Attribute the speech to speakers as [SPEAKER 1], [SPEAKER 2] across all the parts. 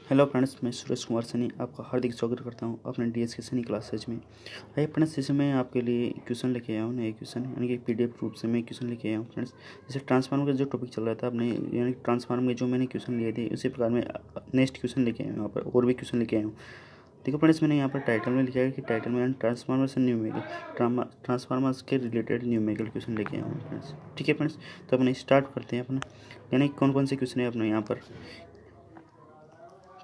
[SPEAKER 1] Hello friends, मैं सुरेश कुमार सैनी आपका हार्दिक स्वागत करता हूं अपने डीएस के सैनी क्लासेज में। आइए फ्रेंड्स, जैसे मैं आपके लिए क्वेश्चन लेके आया हूं, नए क्वेश्चन यानी कि पीडीएफ रूप से मैं क्वेश्चन लेके आया हूं फ्रेंड्स। जैसे ट्रांसफार्मर का जो टॉपिक चल रहा था अपने, यानी ट्रांसफार्मर में जो मैंने क्वेश्चन लिए थे उसी प्रकार में नेक्स्ट क्वेश्चन लेके आया हूँ। यहाँ पर और भी क्वेश्चन लेके आया हूँ। देखो फ्रेंड्स, मैंने यहाँ पर टाइटल में लिखा है कि टाइटल में ट्रांसफार्मर से न्यूमेरिकल ट्रांसफार्मर्स के रिलेटेड न्यूमेरिकल क्वेश्चन लेके आया हूँ फ्रेंड्स। ठीक है फ्रेंड्स, तो अपने स्टार्ट करते हैं अपना, यानी कौन कौन से क्वेश्चन है अपने यहाँ पर।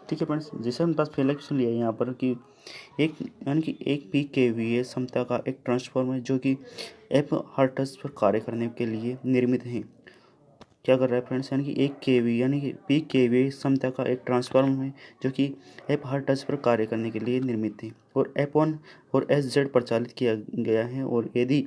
[SPEAKER 1] ठीक है फ्रेंड्स, जैसे हम पास पहला क्वेश्चन लिया है यहाँ पर कि एक, यानी कि एक पी के वी ए क्षमता का एक ट्रांसफार्मर जो कि एफ हर्ट्ज पर कार्य करने के लिए निर्मित है। क्या कर रहा है फ्रेंड्स, यानी कि एक के वी यानी कि पी के वी क्षमता का एक ट्रांसफार्मर है जो कि एफ हर्ट्ज पर कार्य करने के लिए निर्मित है और एफ वन और एस जेड प्रचालित किया गया है। और यदि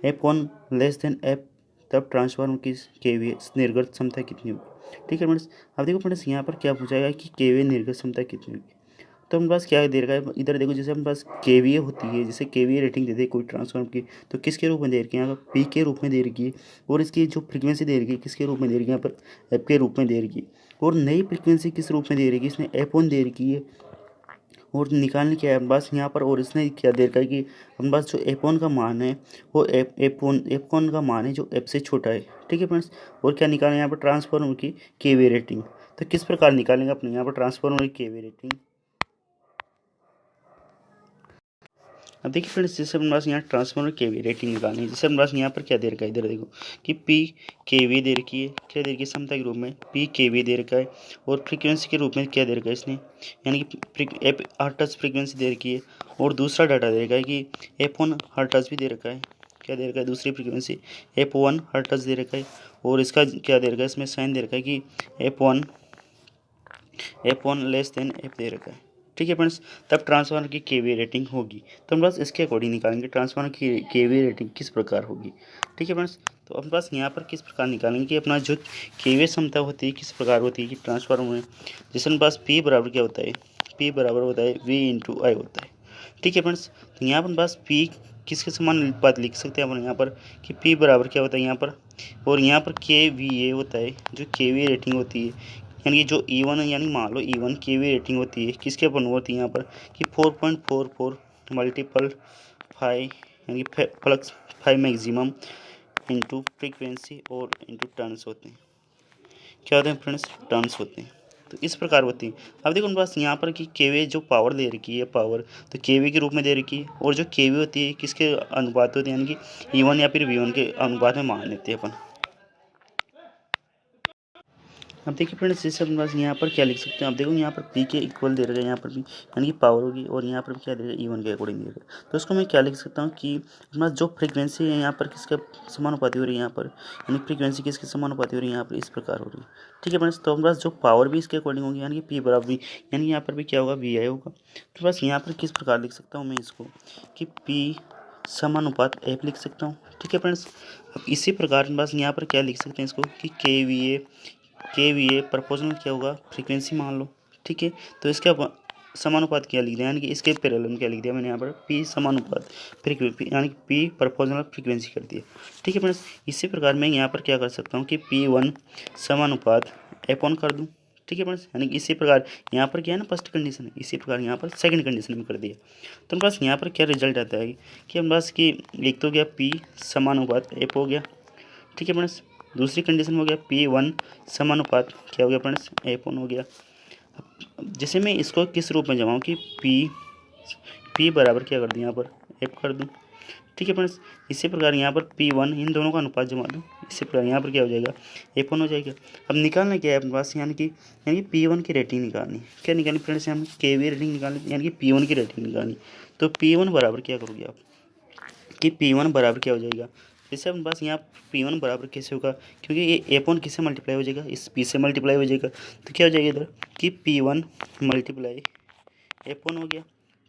[SPEAKER 1] F one less than F, तब ट्रांसफार्मर की के वी निर्गत क्षमता कितनी होगी। ठीक है फ्रेंड्स, अब देखो फ्रेंड्स, यहाँ पर क्या पूछा गया कि के वी निर्गत क्षमता कितनी होगी। तो हमारे पास क्या दे रखा है, इधर देखो, जैसे हमारे पास केवीए होती है, जैसे केवीए रेटिंग देते हैं कोई ट्रांसफार्मर की, तो किसके रूप में दे रखी है, यहाँ पर पी के रूप में दे रखी है। और इसकी जो फ्रीक्वेंसी दे रखी है किसके रूप में दे रखी है, यहाँ पर एफ के रूप में दे रखी है। और नई फ्रीक्वेंसी किस रूप में दे रखी है, इसने एफ वन दे रखी है। और निकालने क्या है हमारे पास यहाँ पर, और इसने क्या दे रखा है कि हमारे पास जो एफ वन का मान है वो एफ वन का मान है जो एफ से छोटा है। ठीक है फ्रेंड्स, और क्या निकालें यहाँ पर, ट्रांसफार्मर की केवी रेटिंग। तो किस प्रकार निकालेंगे अपने यहाँ पर ट्रांसफार्मर की केवी रेटिंग। अब देखिए फ्रेंड्स, जैसे हमारे पास यहाँ ट्रांसफार्मर के वी रेटिंग निकालनी है। जैसे हमारे पास यहाँ पर क्या दे रखा है, इधर देखो कि पी के वी दे रखी है, क्या दे रखी है, क्षमता के रूप में पी के वी दे रखा है। और फ्रीक्वेंसी के रूप में क्या दे रखा है इसने, यानी कि एफ हर्ट्ज फ्रीक्वेंसी दे रखी है। और दूसरा डाटा दे रखा है कि एफ वन हर्ट्ज भी दे रखा है। क्या दे रखा है, दूसरी फ्रीक्वेंसी एफ वन हर्ट्ज दे रखा है। और इसका क्या दे रखा है, इसमें साइन दे रखा है कि F one less than F दे रखा है। ठीक है फ्रेंड्स, तब ट्रांसफार्मर की केवी रेटिंग होगी। तो हम बस इसके अकॉर्डिंग निकालेंगे ट्रांसफार्मर की केवी रेटिंग किस प्रकार होगी। ठीक है फ्रेंड्स, तो हम बस यहाँ पर किस प्रकार निकालेंगे कि अपना जो केवी क्षमता होती है किस प्रकार होती है कि ट्रांसफार्मर में, जैसे हम पास पी बराबर क्या होता है, पी बराबर होता है वी इंटू आई होता है। ठीक है फ्रेंड्स, तो यहाँ पर पास पी किसके समान बात लिख सकते हैं अपन यहाँ पर कि पी बराबर क्या होता है यहाँ पर, और यहाँ पर के वी ए होता है जो के वी रेटिंग होती है। यानी जो ई वन, यानी मान लो ई वन की भी रेटिंग होती है किसके अपन होती है यहाँ पर कि 4.44 मल्टीपल 5, यानी कि प्लस 5 मैक्सिमम इंटू फ्रीक्वेंसी और इंटू टर्न्स होते हैं। क्या होते हैं फ्रेंड्स, टर्न्स होते हैं। तो इस प्रकार होती है। अब देखो उनके पास यहाँ पर कि केवे जो पावर दे रखी है, पावर तो केवी के रूप में दे रखी है। और जो केवी होती है किसके अनुपात होती है, यानी कि ई वन या फिर वी वन के अनुपात में मान लेते हैं अपन। अब देखिए फ्रेंड्स, जैसे अपने पास यहाँ पर क्या लिख सकते हैं, आप देखो यहाँ पर पी के इक्वल दे रखा है, यहाँ पर भी यानी कि पावर होगी। और यहाँ पर भी क्या दे रहा है, ई वन के अकॉर्डिंग दे रखा है। तो उसको मैं क्या लिख सकता हूँ कि अपने पास जो फ्रीक्वेंसी है यहाँ पर किसके समानुपाती हो रही है, यहाँ पर यानी फ्रीक्वेंसी किसके समानुपाती हो रही है, यहाँ पर इस प्रकार हो रही है। ठीक है फ्रेंड्स, तो हमारे पास जो पावर भी इसके अकॉर्डिंग होगी, यानी कि पी बराबर भी, यानी यहाँ पर भी क्या होगा, वी आई होगा। तो बस यहाँ पर किस प्रकार लिख सकता हूँ मैं इसको कि पी समानुपात एफ लिख सकता हूँ। ठीक है फ्रेंड्स, अब इसी प्रकार बस यहाँ पर क्या लिख सकते हैं इसको कि के वी ए प्रपोजनल क्या होगा, फ्रीक्वेंसी मान लो। ठीक है, तो इसका समानुपात क्या लिख दिया, यानी कि इसके पैरेलल में क्या लिख दिया मैंने यहाँ पर पी समानुपात फ्रीक्वेंसी, यानी कि पी प्रपोजनल फ्रीक्वेंसी कर दिया। ठीक है फ्रेंड्स, इसी प्रकार मैं यहाँ पर क्या कर सकता हूँ कि पी वन समानुपात एफ वन कर दूँ। ठीक है फ्रेंड्स, यानी कि इसी प्रकार यहाँ पर क्या है ना, फर्स्ट कंडीशन है, इसी प्रकार यहाँ पर सेकंड कंडीशन में कर दिया। तो हमारे पास यहाँ पर क्या रिजल्ट आता है कि हमारे पास कि एक तो गया पी समानुपात एफ हो गया। ठीक है फ्रेंड्स, दूसरी कंडीशन हो गया पी वन समानुपात क्या हो गया फ्रेंड्स, एफ वन हो गया। अब जैसे मैं इसको किस रूप में जमाऊँ कि पी बराबर क्या कर दूँ, यहाँ पर एफ कर दूँ। ठीक है फ्रेंड्स, इसी प्रकार यहाँ पर पी वन इन दोनों का अनुपात जमा दूँ, इसी प्रकार यहाँ पर क्या हो जाएगा, एफ वन हो जाएगा। अब निकालना क्या है अपने पास, यानी कि पी वन की रेटिंग निकालनी। क्या निकालनी फ्रेंड्स, हम के वी रेटिंग निकालनी, यानी कि पी वन की रेटिंग निकालनी। तो पी वन बराबर क्या करोगे आप कि पी वन बराबर क्या हो जाएगा, जैसे अपने पास यहाँ पी वन बराबर कैसे होगा, क्योंकि ये एफ वन किससे मल्टीप्लाई हो जाएगा, इस पी से मल्टीप्लाई हो जाएगा। तो क्या हो जाएगा इधर कि P one multiply F one हो गया।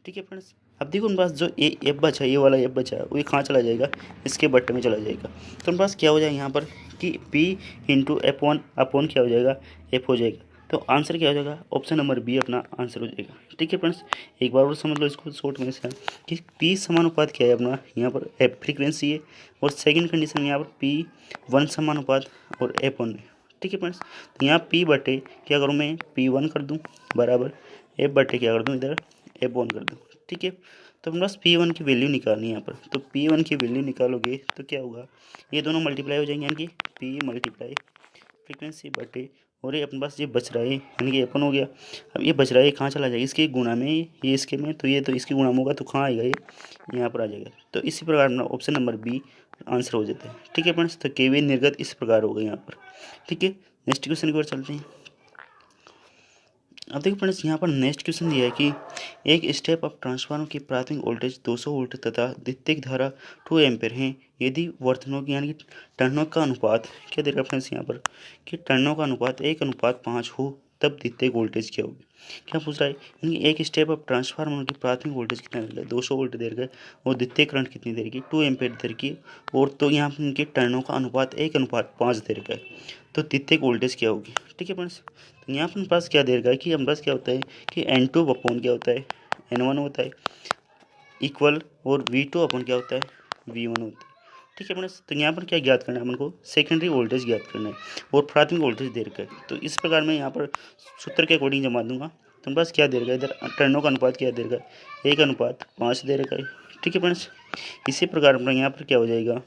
[SPEAKER 1] ठीक है फ्रेंड्स, अब देखो उनके पास जो ए एफ बचा, ये वाला एफ बचा वो कहाँ चला जाएगा, इसके बट्टे में चला जाएगा। तो उनके पास क्या हो जाएगा यहाँ पर कि P into F one upon क्या हो जाएगा, एफ हो जाएगा। तो आंसर क्या हो जाएगा, ऑप्शन नंबर बी अपना आंसर हो जाएगा। ठीक है फ्रेंड्स, एक बार और समझ लो इसको शॉर्ट में से कि पी समानुपात क्या है अपना, यहाँ पर एफ फ्रीक्वेंसी है। और सेकंड कंडीशन में यहाँ पर पी वन समानुपात और एफ वन है। ठीक है फ्रेंड्स। तो यहाँ पी बटे क्या करूँ मैं P1 कर दूँ बराबर एफ बटे क्या कर दूँ इधर F1 कर दूँ। ठीक है, तो अपने पास P1 की वैल्यू निकालनी है यहाँ पर। तो P1 की वैल्यू निकालोगे तो क्या होगा, ये दोनों मल्टीप्लाई हो जाएंगे, यानी कि P मल्टीप्लाई फ्रीक्वेंसी बटे और ये अपने पास ये बच रहा है यानी कि अपन हो गया। अब ये बच रहा है कहाँ चला जाएगा, इसके गुणा में, ये इसके में, तो ये तो इसके गुणा में होगा तो कहाँ आएगा ये यहाँ पर आ जाएगा। तो इसी प्रकार अपना ऑप्शन नंबर बी आंसर हो जाता है। ठीक है फ्रेंड्स, तो केवी निर्गत इस प्रकार होगा यहाँ पर। ठीक है, नेक्स्ट क्वेश्चन की ओर चलते हैं। अब देखो फ्रेंड्स, यहाँ पर नेक्स्ट क्वेश्चन दिया है कि एक स्टेप अप ट्रांसफार्मर की प्राथमिक वोल्टेज 200 वोल्ट तथा द्वितीयक धारा 2 एम्पीयर है। यदि वर्तनों की यानी कि टर्नों का अनुपात क्या दे रहा है फ्रेंड्स यहाँ पर कि टर्नों का अनुपात 1:5 हो तब द्वितीयक वोल्टेज क्या होगी। क्या पूछ रहा है, यानी एक स्टेप अप ट्रांसफार्मर की प्राथमिक वोल्टेज कितना दे रहा है 200 वोल्ट दे रहा है और द्वितीय करंट कितनी दे रही 2 एम्पीयर दे रही और तो यहाँ पर इनके टर्नों का अनुपात 1:5 दे रखा है। तो द्वितीयक वोल्टेज क्या होगी। ठीक है फ्रेंड्स, तो यहाँ पर पास क्या दे रखा है कि हमारे पास क्या होता है कि N2 अपॉन क्या होता है N1 होता है इक्वल और V2 अपॉन क्या होता है V1 होता है। ठीक है फ्रेंड्स, तो यहाँ पर क्या ज्ञात करना है अपन को सेकेंडरी वोल्टेज ज्ञात करना है और प्राथमिक वोल्टेज दे रखा है। तो इस प्रकार मैं यहाँ पर सूत्र के अकॉर्डिंग जमा दूंगा। तो बस क्या दे रखा है इधर टर्नों का अनुपात क्या दे रखा है 1:5 दे रखा है। ठीक है फ्रेंड्स, इसी प्रकार अपना यहाँ पर क्या हो जाएगा।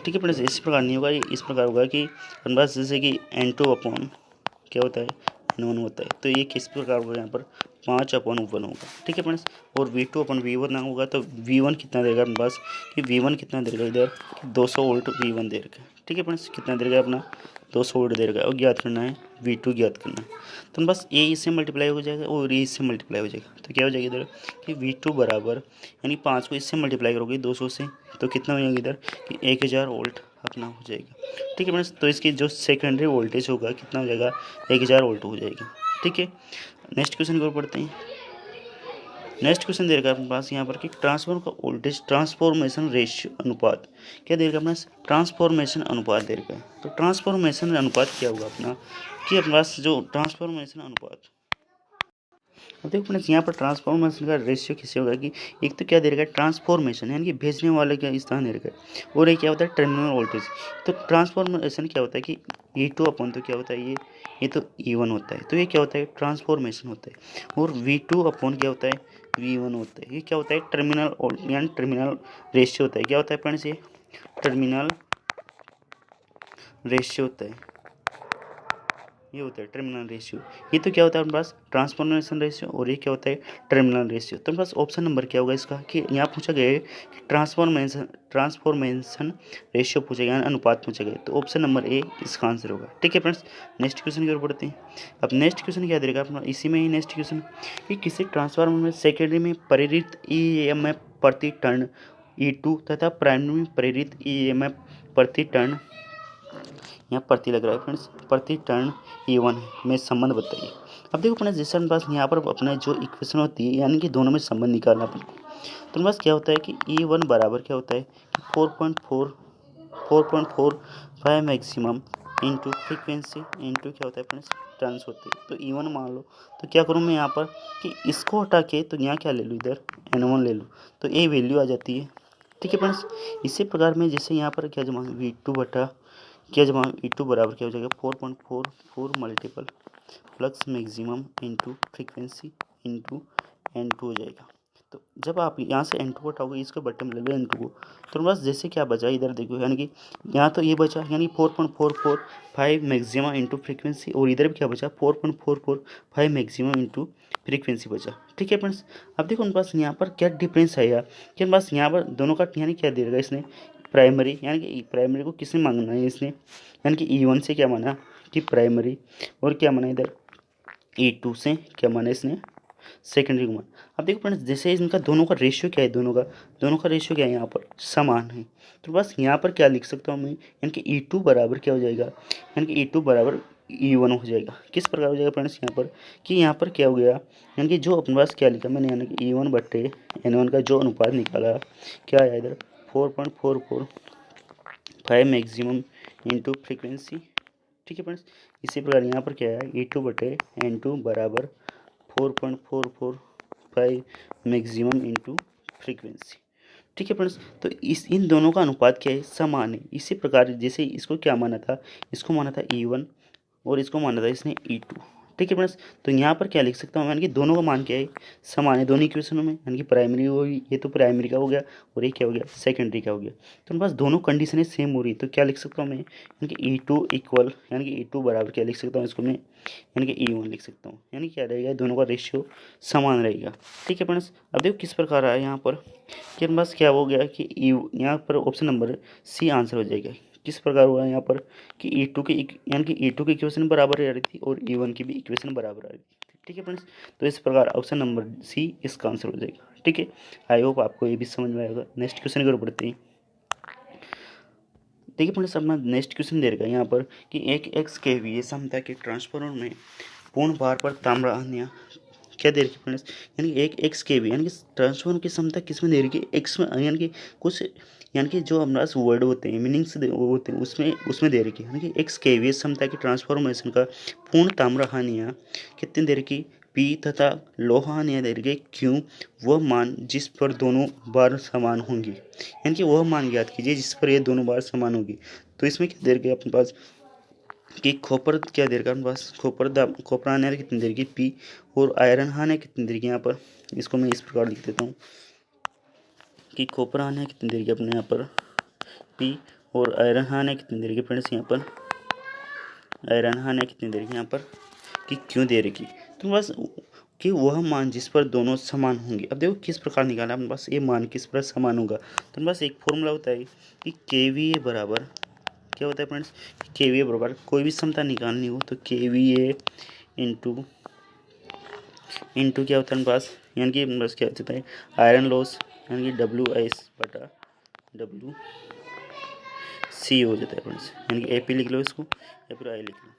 [SPEAKER 1] ठीक है फ्रेंड्स, इस प्रकार नहीं होगा, इस प्रकार होगा कि अपन पास जैसे कि N2 अपॉन क्या होता है N1 होता है। तो ये किस प्रकार होगा यहाँ पर 5/1 होगा। ठीक है फ्रेंड्स, और V2 अपॉन V1 ना होगा तो V1 कितना देगा अपने पास कि V1 कितना देगा इधर 200 वोल्ट V1 दे रखा है। ठीक है फ्रेंड्स, कितना देगा अपना 200 वोल्ट दे रखा है और ज्ञात करना है V2 ज्ञात करना है। तो बस ए इससे मल्टीप्लाई हो जाएगा और ए इससे मल्टीप्लाई हो जाएगा। तो क्या हो जाएगा इधर कि V2 बराबर यानी 5 को इससे मल्टीप्लाई करोगे 200 से तो कितना हो जाएगा इधर कि 1000 वोल्ट अपना हो जाएगा। ठीक है फ्रेंड्स, तो इसकी जो सेकेंडरी वोल्टेज होगा कितना हो जाएगा 1000 वोल्ट हो जाएगी। ठीक है, नेक्स्ट क्वेश्चन की ओर पढ़ते हैं। नेक्स्ट क्वेश्चन दे रखा है अपने पास यहाँ पर कि ट्रांसफार्मर का वोल्टेज ट्रांसफॉर्मेशन रेशियो अनुपात क्या दे रखा है अपने पास ट्रांसफॉर्मेशन अनुपात दे रखा है। तो ट्रांसफॉर्मेशन अनुपात क्या होगा अपना कि अपने पास जो ट्रांसफॉर्मेशन अनुपात। अब देखो फ्रेंड्स, यहाँ पर ट्रांसफॉर्मेशन का रेशियो किससे होगा कि एक तो क्या दे रखा है ट्रांसफॉर्मेशन यानी कि भेजने वाले का स्थान दे रखा है और एक क्या होता है टर्मिनल वोल्टेज। तो ट्रांसफॉर्मेशन क्या होता है कि E2 अपॉन तो क्या होता है ये तो E1 होता है। तो ये क्या होता है ट्रांसफॉर्मेशन होता है और V2 अपॉन क्या होता है V1 होता है। ये क्या होता है टर्मिनल यानी टर्मिनल रेशियो होता है। क्या होता है फ्रेंड्स ये टर्मिनल रेशियो होता है, ये होता है टर्मिनल रेशियो। ये तो क्या होता है अपने पास ट्रांसफॉर्मेशन रेशियो और ये क्या होता है टर्मिनल रेशियो। तो अपने पास ऑप्शन नंबर क्या होगा इसका कि यहाँ पूछा गया है कि ट्रांसफॉर्मेशन रेशियो पूछा गया अनुपात पूछा गया। तो ऑप्शन नंबर ए इसका आंसर होगा। ठीक है फ्रेंड्स, नेक्स्ट क्वेश्चन की ओर बढ़ते हैं। अब नेक्स्ट क्वेश्चन क्या देगा अपना इसी में ही नेक्स्ट क्वेश्चन कि किसी ट्रांसफार्मर में सेकेंडरी में प्रेरित EMF प्रति टर्न E2 तथा प्राइमरी में प्रेरित EMF प्रति टर्न यहाँ प्रति लग रहा है फ्रेंड्स प्रति टर्न E1 में संबंध बताइए। अब देखो फ्रेंड्स, जैसे अपने पास यहाँ पर अपने जो इक्वेशन होती है यानी कि दोनों में संबंध निकालना अपन को। तो अपने पास क्या होता है कि E1 बराबर क्या होता है कि 4.45 मैक्सिमम इंटू फ्रीक्वेंसी इंटू क्या होता है फ्रेंड्स टर्न्स होते हैं। तो E1 मान लो, तो क्या करूँ मैं यहाँ पर कि इसको हटा के तो यहाँ क्या ले लूँ इधर N1 ले लूँ तो ये वैल्यू आ जाती है। ठीक है फ्रेंड्स, इसी प्रकार में जैसे यहाँ पर क्या जमा V2 बटा क्या जमा E2 बराबर क्या हो जाएगा 4.44 multiple flux maximum into frequency into N2 हो जाएगा। तो जब आप यहाँ से N2 हटाओगे इसके बट्टे में ले लो N2 को तो बस जैसे क्या बचा इधर देखो यानी कि यहाँ तो ये बचा यानी 4.445 मैक्सिमम इंटू फ्रीक्वेंसी और इधर भी क्या बचा 4.445 मैक्सिमम इंटू फ्रीक्वेंसी बचा। ठीक है फ्रेंड्स, अब देखो उनके पास यहाँ पर क्या डिफरेंस है यार कि बस यहाँ पर दोनों का यानी क्या दे देगा इसने प्राइमरी यानी कि प्राइमरी को किसने मांगना है इसने यानी कि E1 से क्या माना कि प्राइमरी और क्या माना इधर E2 से क्या माना इसने सेकेंडरी को माना। अब देखो फ्रेंड्स, जैसे इनका दोनों का रेशियो क्या है दोनों का रेशियो क्या है यहाँ पर समान है। तो बस यहाँ पर क्या लिख सकता हूँ मैं यानी कि E2 बराबर क्या हो जाएगा यानी कि E2 बराबर E1 हो जाएगा। किस प्रकार हो जाएगा फ्रेंड्स यहाँ पर कि यहाँ पर क्या हो गया यानी कि जो अपने पास क्या लिखा मैंने यानी कि E1 बट्टे N1 का जो अनुपात निकाला क्या आया इधर 4.445 मैक्सिमम इंटू फ्रीक्वेंसी। ठीक है फ्रेंड्स, इसी प्रकार यहाँ पर क्या है E2 बटे N2 बराबर 4.445 मैक्सिमम इंटू फ्रीक्वेंसी। ठीक है फ्रेंड्स। तो इस इन दोनों का अनुपात क्या है, समान है। इसी प्रकार जैसे इसको क्या माना था, इसको माना था E1 और इसको माना था इसने E2। ठीक है फ्रेंड्स। तो यहाँ पर क्या लिख सकता हूँ, यानी कि दोनों का मान क्या है, समान है दोनों इक्वेशनों में, यानी कि प्राइमरी हो गई, ये तो प्राइमरी का हो गया और ये क्या हो गया, सेकेंडरी का हो गया। तो मेरे पास दोनों कंडीशनें सेम हो रही है, तो क्या लिख सकता हूँ मैं, यानी कि E2 इक्वल, यानी कि E2 बराबर क्या लिख सकता हूँ इसको मैं, यानी कि E1 लिख सकता हूँ, यानी क्या रहेगा, दोनों का रेशियो समान रहेगा। ठीक है फ्रेंड्स। अब देखो किस प्रकार आया यहाँ पर कि हमारे पास क्या हो गया कि यहाँ पर ऑप्शन नंबर सी आंसर हो जाएगा। किस प्रकार हुआ है यहाँ पर कि E2 की यानी कि E2 की इक्वेशन बराबर आ रही थी और E1 की भी इक्वेशन बराबर आ रही थी। ठीक है फ्रेंड्स। तो इस प्रकार ऑप्शन नंबर सी इसका आंसर हो जाएगा। ठीक है, आई होप आपको ये भी समझ में आएगा। नेक्स्ट क्वेश्चन की ओर बढ़ते हैं। देखिए फ्रेंड्स, अपना नेक्स्ट क्वेश्चन दे रखा है यहाँ पर कि एक एक्स के वी समता के ट्रांसफार्मर में पूर्ण भार पर ताम्र अन्य क्या दे रखी फ्रेंड्स, यानी कि एक एक्स के वी, यानी कि ट्रांसफार्मर की क्षमता किस में दे रखी है, एक्स में, यानी कि कुछ, यानी कि जो हमारे पास वर्ड होते हैं मीनिंग्स वो होते हैं उसमें उसमें दे रखी है, यानी कि एक्स के वी क्षमता की ट्रांसफॉर्मेशन का पूर्ण ताम्र हानियाँ कितने दे रखी, पी तथा लोहा हानियाँ दे रखी क्यों, वह मान जिस पर दोनों बार समान होंगी, यानी कि वह मान ज्ञात कीजिए जिस पर ये दोनों बार समान होगी। तो इसमें क्या दे रखी है अपने पास कि कॉपर क्या देर का अपने पास, कॉपर आने वाले कितनी देर की पी और आयरन आने कितनी देर की, यहाँ पर इसको मैं इस प्रकार लिख देता हूँ कि कॉपर आने कितनी देर की अपने यहाँ पर पी और आयरन आने कितनी देर की फ्रेंड्स, यहाँ पर आयरन आने कितनी देर की यहाँ पर कि क्यों दे रखी, तो बस कि वह मान जिस पर दोनों समान होंगे। अब देखो किस प्रकार निकालना अपने पास, ये मान किस पर समान होगा, तो बस एक फॉर्मूला होता है कि के वी ए बराबर क्या होता है फ्रेंड्स, के वी ए बराबर कोई भी क्षमता निकालनी हो तो के वी ए इंटू क्या होता है पास, यानी कि बस क्या होता है आयरन लॉस, यानी कि WS बटा WC हो जाता है फ्रेंड्स, यानी कि AP लिख लो इसको या फिर I लिख लो,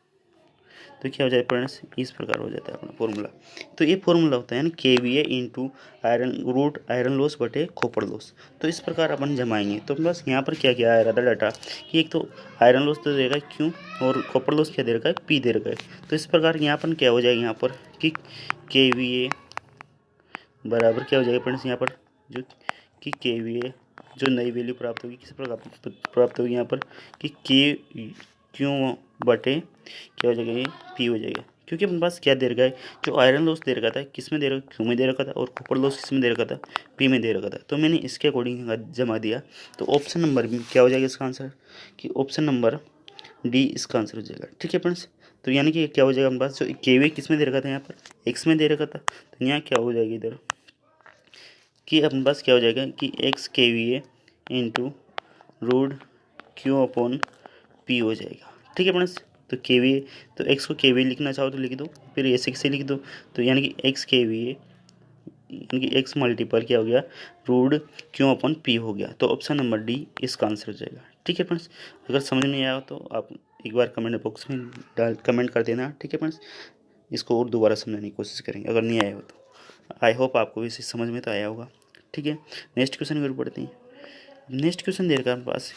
[SPEAKER 1] तो क्या हो जाए फ्रेंड्स, इस प्रकार हो जाता है अपना फॉर्मूला। तो ये फॉर्मूला होता है यानी KVA इंटू आयरन लॉस बटे कॉपर लॉस। तो इस प्रकार अपन जमाएंगे तो बस यहाँ पर क्या क्या आ रहा था डाटा कि एक तो आयरन लॉस तो देगा क्यों और कॉपर लॉस क्या दे रखा है, पी दे रखा है। तो इस प्रकार यहाँ पर क्या हो जाएगा यहाँ पर कि KVA बराबर क्या हो जाएगा फ्रेंड्स, यहाँ पर जो कि KVA जो नई वैल्यू प्राप्त होगी किस प्रकार प्राप्त होगी यहाँ पर कि के क्यों बटे क्या हो जाएगा, ये पी हो जाएगा। क्योंकि अपने पास क्या दे रखा है, जो आयरन लॉस दे रखा था किस में दे रखा, क्यों में दे रखा था, और कॉपर लॉस किस में दे रखा था, पी में दे रखा था। तो मैंने इसके अकॉर्डिंग जमा दिया। तो ऑप्शन नंबर भी क्या हो जाएगा इसका आंसर कि ऑप्शन नंबर डी इसका आंसर हो जाएगा। ठीक है फ्रेंड्स। तो यानी कि क्या हो जाएगा अपने पास, जो केवी किस में दे रखा था यहाँ पर एक्स में दे रखा था, तो यहाँ क्या हो जाएगा इधर कि अपने पास क्या हो जाएगा कि x KVA into root q upon p हो जाएगा। ठीक है फ्रेंड्स। तो KVA, तो एक्स को KVA लिखना चाहो तो लिख दो, फिर ऐसे कैसे लिख दो, तो यानी कि एक्स KVA यानी कि एक्स मल्टीपल क्या हो गया, रूट क्यू अपॉन पी हो गया। तो ऑप्शन नंबर डी इसका आंसर हो जाएगा। ठीक है फ्रेंड्स। अगर समझ नहीं आया तो आप एक बार कमेंट बॉक्स में कमेंट कर देना। ठीक है फ्रेंड्स। इसको और दोबारा समझने की कोशिश करेंगे अगर नहीं आया हो तो। आई होप आपको इसे समझ में तो आया होगा। ठीक है, नेक्स्ट क्वेश्चन की ओर बढ़ते हैं। नेक्स्ट क्वेश्चन दे रखा है पास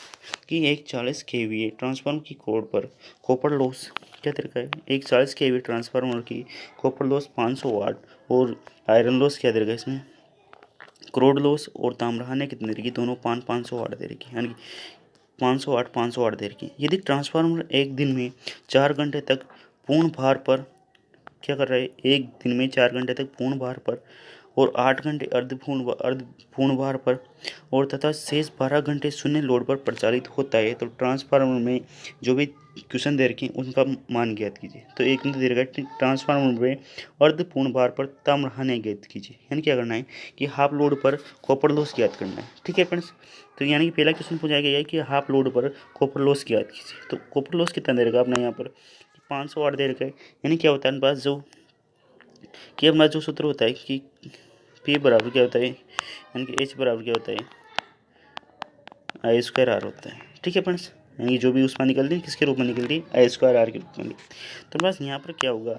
[SPEAKER 1] कि एक 40 KVA ट्रांसफार्मर की कोड पर कॉपर लॉस क्या दे रखा है, एक 40 KVA ट्रांसफार्मर की कॉपर लॉस 500 वाट और आयरन लॉस क्या दे रखा है इसमें, क्रोड लॉस और ताम्रहाने कितने दे रखी, दोनों 500 वाट दे रखी, यानी कि 500 वाट दे रखी। यदि ट्रांसफार्मर एक दिन में 4 घंटे तक पूर्ण भार पर क्या कर रहा है, एक दिन में 4 घंटे तक पूर्ण भार पर और 8 घंटे अर्ध पूर्ण भार पर और तथा शेष 12 घंटे शून्य लोड पर प्रचालित होता है, तो ट्रांसफार्मर में जो भी क्वेश्चन दे रखे हैं उनका मान ज्ञात कीजिए। तो एक में दे रखा है ट्रांसफार्मर में अर्धपूर्ण भार पर ताम्रहानि ज्ञात कीजिए, यानी क्या करना है कि हाफ लोड पर कॉपर लॉस ज्ञात करना है। ठीक है फ्रेंड्स। तो यानी कि पहला क्वेश्चन पूछा गया है कि हाफ लोड पर कॉपर लॉस ज्ञात कीजिए। तो कॉपर लॉस कितना दे रखा अपना यहाँ पर 500 वाट दे रखा है, यानी क्या होता है हमारे पास जो कि हमारा जो सूत्र होता है कि पी बराबर क्या होता है, यानी कि एच बराबर क्या होता है, I² R होता है। ठीक है फ्रेंड्स। यानी कि जो भी उसमें निकलती है किसके रूप में निकलती है, I² R के रूप में। तो बस यहाँ पर क्या होगा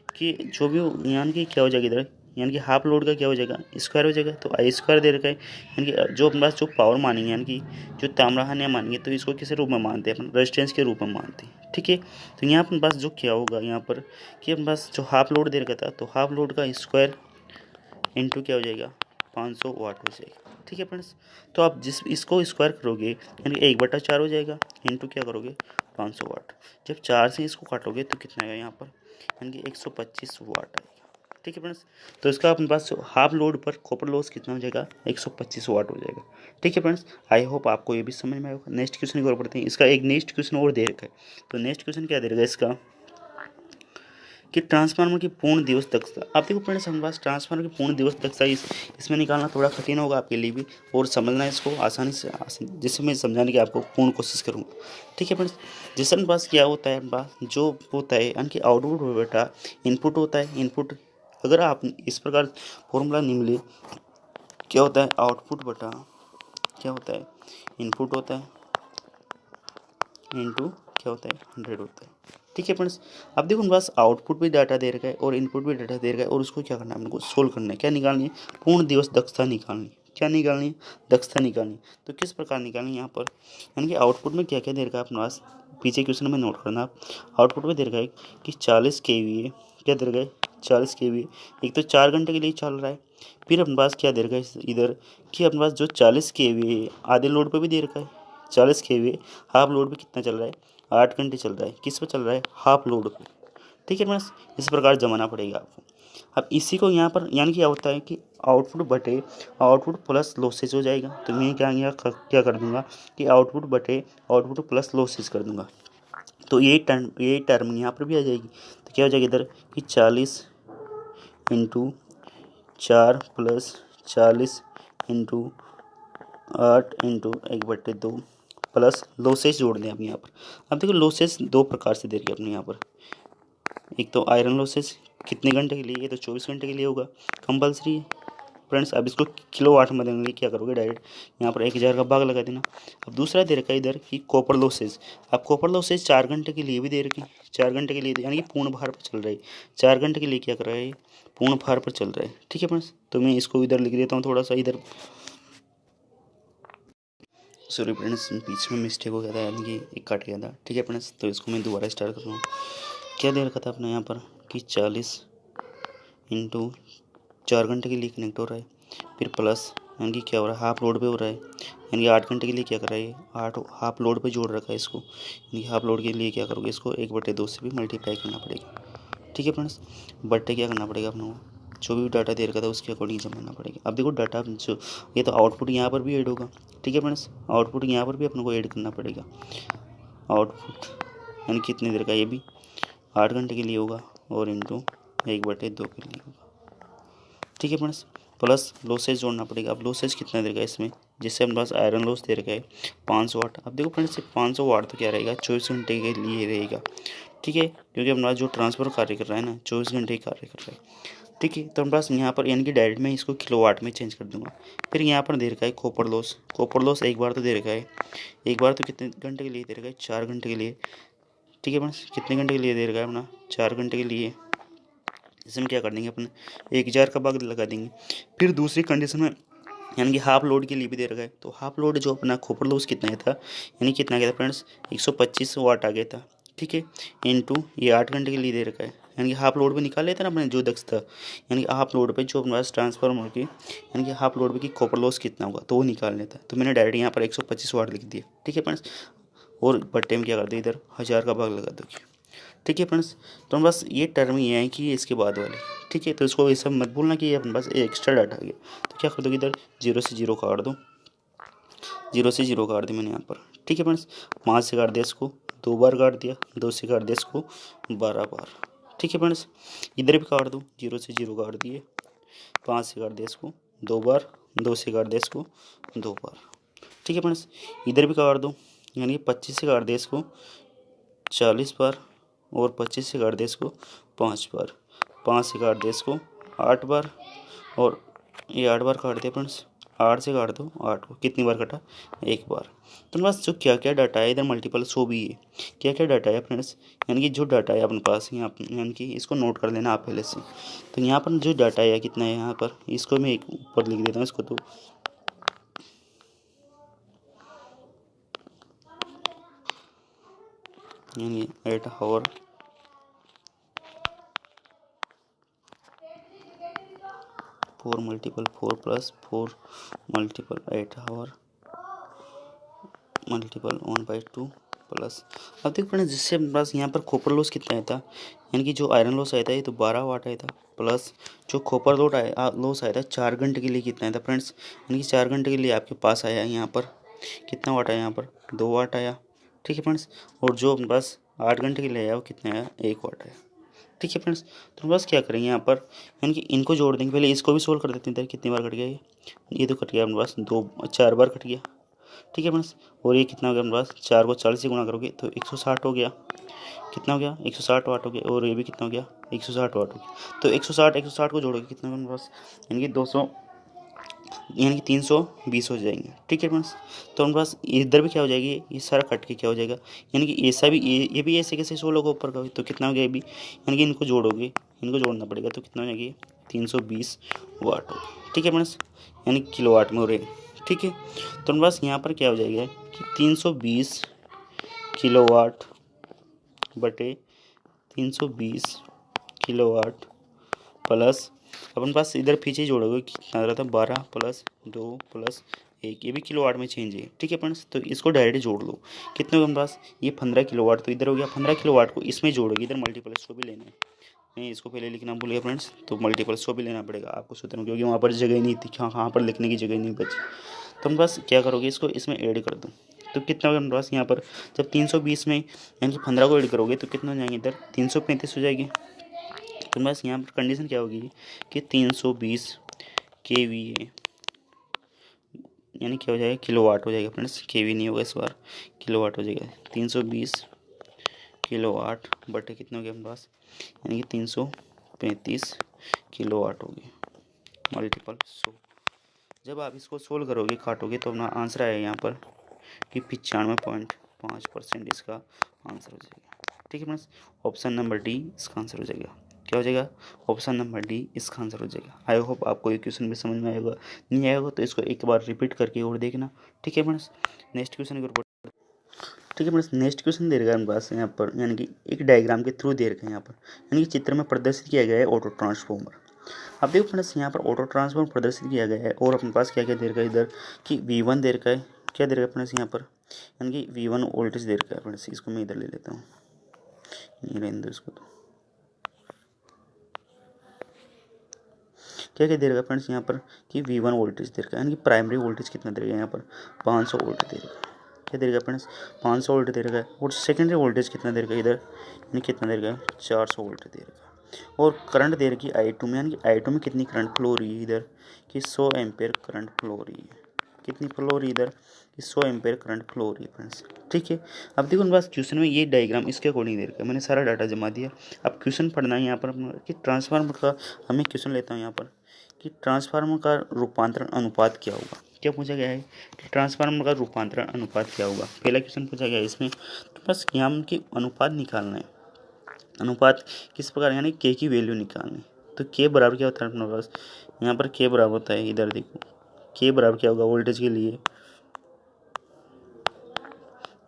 [SPEAKER 1] कि जो भी यानी कि क्या हो जाएगा इधर, यानी कि हाफ लोड का क्या हो जाएगा, स्क्वायर हो जाएगा। तो I² दे रखा है, यानी कि जो अपने पास जो पावर मानेंगे, यानी कि जो ताम्रहानियाँ मानेंगे, तो इसको किस रूप में मानते हैं अपन, रेजिस्टेंस के रूप में मानते हैं। ठीक है। तो यहाँ अपने पास जो क्या होगा यहाँ पर कि अपने पास जो हाफ लोड दे रखा था, तो हाफ लोड का स्क्वायर इंटू क्या हो जाएगा 500 वाट हो जाएगा। ठीक है फ्रेंड्स। तो आप जिस इसको स्क्वायर करोगे यानी 1/4 हो जाएगा, इंटू क्या करोगे 500 वाट। जब 4 से इसको काटोगे तो कितना आएगा यहाँ पर, यानी कि 125 वाट आएगा। ठीक है फ्रेंड्स। तो इसका अपने पास हाफ लोड पर कॉपर लॉस कितना हो जाएगा, 125 वाट हो जाएगा। ठीक है फ्रेंड्स, आई होप आपको ये भी समझ में आएगा। नेक्स्ट क्वेश्चन की ओर बढ़ते हैं। इसका एक नेक्स्ट क्वेश्चन और दे रखा है। तो नेक्स्ट क्वेश्चन क्या दे रखा है इसका, कि ट्रांसफार्मर की पूर्ण दिवस दक्षता। आप देखो फ्रेंड्स, हमारे पास ट्रांसफार्मर की पूर्ण दिवस दक्षता इसमें निकालना थोड़ा कठिन होगा आपके लिए भी, और समझना इसको आसानी से जिससे मैं समझाने की आपको पूर्ण कोशिश करूँगा। ठीक है फ्रेंड्स, जैसे हमारे पास क्या होता है, हमारे पास जो होता है यानी कि आउटपुट बेटा इनपुट होता है। इनपुट अगर आप इस प्रकार फॉर्मूला नहीं मिले, क्या होता है आउटपुट बटा क्या होता है इनपुट होता है इनटू क्या होता है 100 होता है। ठीक है फ्रेंड्स, अब देखो हमारे पास आउटपुट भी डाटा दे रखा है और इनपुट भी डाटा दे रखा है, और उसको क्या करना है, हमको सोल्व करना है। क्या निकालनी है, पूर्ण दिवस दक्षता निकालनी है। क्या निकालनी है, दक्षता निकालनी है। तो किस प्रकार निकालनी है यहाँ पर, यानी कि आउटपुट में क्या क्या दे रखा है अपने पास, पीछे क्वेश्चन में नोट करना आप। आउटपुट में दे रखा है कि 40 kVA, क्या दे रखा है 40 kVA, एक तो 4 घंटे के लिए चल रहा है। फिर अपने पास क्या दे रखा है इधर, कि अपने पास जो 40 kVA आधे लोड पर भी दे रखा है, 40 kVA हाफ लोड पे कितना चल रहा है, 8 घंटे चल रहा है। किस पे चल रहा है, हाफ लोड पे। ठीक है फ्रेंड्स, इस प्रकार जमाना पड़ेगा आपको। अब इसी को यहाँ पर यानी कि क्या होता है कि आउटपुट बटे आउटपुट प्लस लॉसेज हो जाएगा। तो मैं क्या कर दूंगा कि आउटपुट बटे आउटपुट प्लस लॉसेज कर दूंगा। तो ये टर्म यहाँ पर भी आ जाएगी। तो क्या हो जाएगा इधर कि 40 into 4 plus 40 into 8 into 1/2 plus losses जोड़ दें अब यहाँ पर। अब देखो लॉसेस दो प्रकार से दे रही है अपने यहाँ पर। एक तो आयरन लॉसेस कितने घंटे के लिए, ये तो 24 घंटे के लिए होगा, कंपलसरी है फ्रेंड्स। अब इसको किलोवाट में देंगे, क्या करोगे डायरेक्ट यहाँ पर 1000 का भाग लगा देना। अब दूसरा दे रखा है इधर कि कॉपर लॉसेस। अब कॉपर लॉसेस 4 घंटे के लिए भी दे रखी, 4 घंटे के लिए यानी कि पूर्ण भार पर चल रहा है। 4 घंटे के लिए क्या कर रहा है, पूर्ण भार पर चल रहा है। ठीक है फ्रेंड्स, तो मैं इसको इधर लिख देता हूँ थोड़ा सा इधर, सॉरी फ्रेंड्स बीच में मिस्टेक हो गया था, यानी कि एक कट गया था। ठीक है फ्रेंड्स, तो इसको मैं दोबारा स्टार्ट कर रहा हूँ। क्या दे रखा था अपने यहाँ पर कि 40 इंटू 4 घंटे के लिए कनेक्ट हो रहा है, फिर प्लस यानी कि क्या हो रहा है हाफ लोड पे हो रहा है, यानी कि 8 घंटे के लिए क्या कर रहा है, 8 हाफ लोड पे जोड़ रखा है इसको। यानी कि हाफ लोड के लिए क्या करोगे, इसको 1/2 से भी मल्टीप्लाई करना पड़ेगा। ठीक है फ्रेंड्स, बट्टे क्या करना पड़ेगा अपने को, जो भी डाटा दे रखा था उसके अकॉर्डिंग जमाना पड़ेगा। अब देखो डाटा जो ये तो आउटपुट यहाँ पर भी ऐड होगा। ठीक है फ्रेंड्स, आउटपुट यहाँ पर भी अपने को ऐड करना पड़ेगा। आउटपुट यानी कितनी देर का, ये भी 8 घंटे के लिए होगा और इंटू 1/2 के लिए होगा। ठीक है फ्रेंड्स, प्लस लॉसेज जोड़ना पड़ेगा। अब लॉसेज कितना देगा इसमें, जैसे हमारे पास आयरन लॉस दे रखा है 500 वाट। अब देखो फ्रेंड्स 500 वाट तो क्या रहेगा 24 घंटे के लिए रहेगा। ठीक है, क्योंकि हमारा जो ट्रांसफर कार्य कर रहा है ना 24 घंटे कार्य कर रहा है। ठीक है, तो हमारे पास यहाँ पर यानी कि डायरेक्ट मैं इसको किलोवाट में चेंज कर दूंगा। फिर यहाँ पर दे रखा है कॉपर लॉस। कॉपर लॉस एक बार तो दे रखा है, एक बार तो कितने घंटे के लिए दे रखा है, 4 घंटे के लिए। ठीक है फ्रेंड्स, कितने घंटे के लिए दे रखा है अपना, 4 घंटे के लिए। इसमें क्या कर देंगे अपने 1000 का भाग लगा देंगे। फिर दूसरी कंडीशन में यानी कि हाफ लोड के लिए भी दे रखा है। तो हाफ लोड जो अपना कॉपर लॉस कितना गया था, यानी कितना गया था फ्रेंड्स 125 वाट आ गया था। ठीक है, इनटू ये 8 घंटे के लिए दे रखा है, यानी कि हाफ लोड पे निकाल लेते हैं ना अपने जो दक्षता, यानी कि हाफ लोड पे जो अपने पास ट्रांसफार्मर की यानी कि हाफ लोड पे की कॉपर लॉस कितना होगा तो वो निकाल लेता है। तो मैंने डायरेक्ट यहाँ पर 125 वाट लिख दिया। ठीक है फ्रेंड्स, और बट्टे में क्या कर दिया इधर 1000 का भाग लगा दो। ठीक है फ्रेंड्स, तो हम बस ये टर्म ये है कि इसके बाद वाली। ठीक है, तो इसको ये सब मत भूलना कि ये अपने पास एक्स्ट्रा डाटा आ गया। तो क्या कर दो इधर 0 से 0 काट दो, 0 से 0 काट दी मैंने यहाँ पर। ठीक है फ्रेंड्स, 5 से काट दिया इसको 2 बार काट दिया, 2 से काट दिया इसको 12 बार। ठीक है फ्रेंड्स, इधर भी काट दो, 0 से 0 काट दिए, 5 से काट दिया इसको 2 बार, 2 से काट दिया इसको 2 बार। ठीक है फ्रेंड्स, इधर भी काट दो, यानी 25 से काट दिया इसको 40 बार, और 25 से काट दिया इसको 5 बार, 5 से काट दिया इसको 8 बार, और ये 8 बार काट दिया फ्रेंड्स। 8 से काट दो 8 को, कितनी बार कटा, एक बार। तो बस जो क्या क्या डाटा है इधर मल्टीपल 100 भी है। क्या क्या डाटा है फ्रेंड्स, यानी कि जो डाटा है अपने पास यहाँ, यानी कि इसको नोट कर लेना आप पहले से। तो यहाँ पर जो डाटा है कितना है यहाँ पर, इसको मैं एक ऊपर लिख देता हूँ इसको, तो यानी 8 आवर 4 मल्टीपल 4 प्लस 4 मल्टीपल 8 और मल्टीपल 1/2 प्लस। अब देखो फ्रेंड्स, जिससे हमारे पास यहाँ पर कॉपर लॉस कितना आया था, यानी कि जो आयरन लॉस आया था ये तो 12 वाट आया था, प्लस जो कॉपर लॉस आया था 4 घंटे के लिए कितना आया था फ्रेंड्स, यानी कि 4 घंटे के लिए आपके पास आया यहाँ पर कितना वाट आया, यहाँ पर 2 वाट आया। ठीक है फ्रेंड्स, और जो हमारे पास 8 घंटे के लिए आया वो कितना आया, 1 वाट आया। ठीक है फ्रेंड्स, तो हम बस क्या करेंगे यहाँ पर, यानी कि इनको जोड़ देंगे। पहले इसको भी सोल्व कर देते हैं। इधर कितनी बार कट गया ये तो कट गया हमारे पास 4 बार कट गया। ठीक है फ्रेंड्स, और ये कितना हो गया हमारे पास, 4 को 40 से गुणा करोगे तो 160 हो गया। कितना हो गया, 160 वाट हो गया। और ये भी कितना हो गया, 160 वाट हो गया। तो 160 को जोड़ोगे कितना हमारे पास, यानी कि 200, यानी कि 320 हो जाएंगे। ठीक है फ्रेंड्स, तो हमारे पास इधर भी क्या हो जाएगी, ये सारा कट के क्या हो जाएगा, यानी कि ऐसा भी ये भी ऐसे कैसे 16 को ऊपर का, तो कितना हो गया ये भी, यानी कि इनको जोड़ोगे, इनको जोड़ना पड़ेगा तो कितना हो जाएगी, 320 वाट होगी। ठीक है फ्रेंड्स, यानी किलो वाट में हो रहे। ठीक है, तो हमारे पास यहाँ पर क्या हो जाएगा कि 320 किलो वाट बटे 320 किलो वाट प्लस, अपन पास इधर पीछे जोड़ोगे कितना आ रहा था, 12 प्लस 2 प्लस 1, ये भी किलो वाट में चेंज है। ठीक है फ्रेंड्स, तो इसको डायरेक्ट जोड़ लो। कितने होगा हमारे पास, ये 15 किलो वाट, तो इधर हो गया 15 किलो वाट को इसमें जोड़ोगे, इधर मल्टीपल इसको भी लेना है। मैं इसको पहले लिखना भूल गया फ्रेंड्स, तो मल्टीपल इसको भी लेना पड़ेगा आपको सूत्र, क्योंकि वहाँ पर जगह नहीं थी, कहाँ पर लिखने की जगह नहीं बची। तो हम बस क्या करोगे, इसको इसमें ऐड कर दो तो कितना होगा हमारे पास यहाँ पर, जब 320 में यानी कि 15 को ऐड करोगे तो कितना हो जाएंगे, इधर 335 हो जाएगी। तो बस यहाँ पर कंडीशन क्या होगी कि 320 kVA, यानी क्या हो जाएगा, किलो वाट हो जाएगा फ्रेंड्स, केवी नहीं होगा इस बार, किलो वाट हो जाएगा। 320 किलो वाट बटे कितना हो गया हमारे पास, यानी कि 335 किलो वाट होगी मल्टीपल 100। जब आप इसको सोल्व करोगे, काटोगे, तो अपना आंसर आएगा यहाँ पर कि 95.5% इसका आंसर हो जाएगा। ठीक है फ्रेंड्स, ऑप्शन नंबर डी इसका आंसर हो जाएगा। क्या हो जाएगा, ऑप्शन नंबर डी इसका आंसर हो जाएगा। आई होप आपको ये क्वेश्चन भी समझ में आएगा, नहीं आएगा तो इसको एक बार रिपीट करके और देखना। ठीक है फ्रेंड्स, नेक्स्ट क्वेश्चन की रिपोर्ट। ठीक है फ्रेंड्स, नेक्स्ट क्वेश्चन दे रखा है हमारे पास यहाँ पर, यानी कि एक डायग्राम के थ्रू दे रखा है यहाँ पर, यानी कि चित्र में प्रदर्शित किया गया है ऑटो ट्रांसफॉर्मर। अब देखो फ्रेंड्स, यहाँ पर ऑटो ट्रांसफॉर्मर प्रदर्शित किया गया है और अपने पास क्या क्या दे रखा है इधर कि V1 दे रखा है, क्या दे रखा है फ्रेंड्स यहाँ पर, यानी कि V1 वोल्टेज दे रखा है फ्रेंड्स। इसको मैं इधर ले लेता हूँ, ये रहने दो इसको। तो क्या क्या दे रखा है फ्रेंड्स यहाँ पर कि V1 वोल्टेज दे रखा है, यानी कि प्राइमरी वोल्टेज कितना दे रखा है यहाँ पर, 500 वोल्ट दे रखा है। क्या दे रखा है फ्रेंड्स, 500 वोल्ट दे रखा है। और सेकेंडरी वोल्टेज कितना दे रखा है इधर, यानी कितना दे रखा है, 400 वोल्ट दे रखा है। और करंट दे रखी है I2 में, यानी कि I2 में कितनी करंट फ्लो हो रही है इधर कि 100 एम्पेयर करंट फ्लो हो रही है। कितनी फ्लो हो रही है इधर कि 100 एम्पेयर करंट फ्लो हो रही है फ्रेंड्स। ठीक है, अब देखो मेरे पास क्वेश्चन में ये डायग्राम इसके अकॉर्डिंग दे रखा है, मैंने सारा डाटा जमा दिया। अब क्वेश्चन पढ़ना है यहाँ पर कि ट्रांसफार्मर का, हमें क्वेश्चन लेता हूँ यहाँ पर कि ट्रांसफार्मर का रूपांतरण अनुपात क्या होगा। क्या पूछा गया है कि ट्रांसफार्मर का रूपांतरण अनुपात क्या होगा, पहला क्वेश्चन पूछा गया है इसमें। तो बस यहाँ की अनुपात निकालना है। अनुपात किस प्रकार, यानी के की वैल्यू निकालनी। तो के बराबर क्या होता है अपने पास, यहाँ पर के बराबर होता है, इधर देखो के बराबर क्या होगा वोल्टेज के लिए,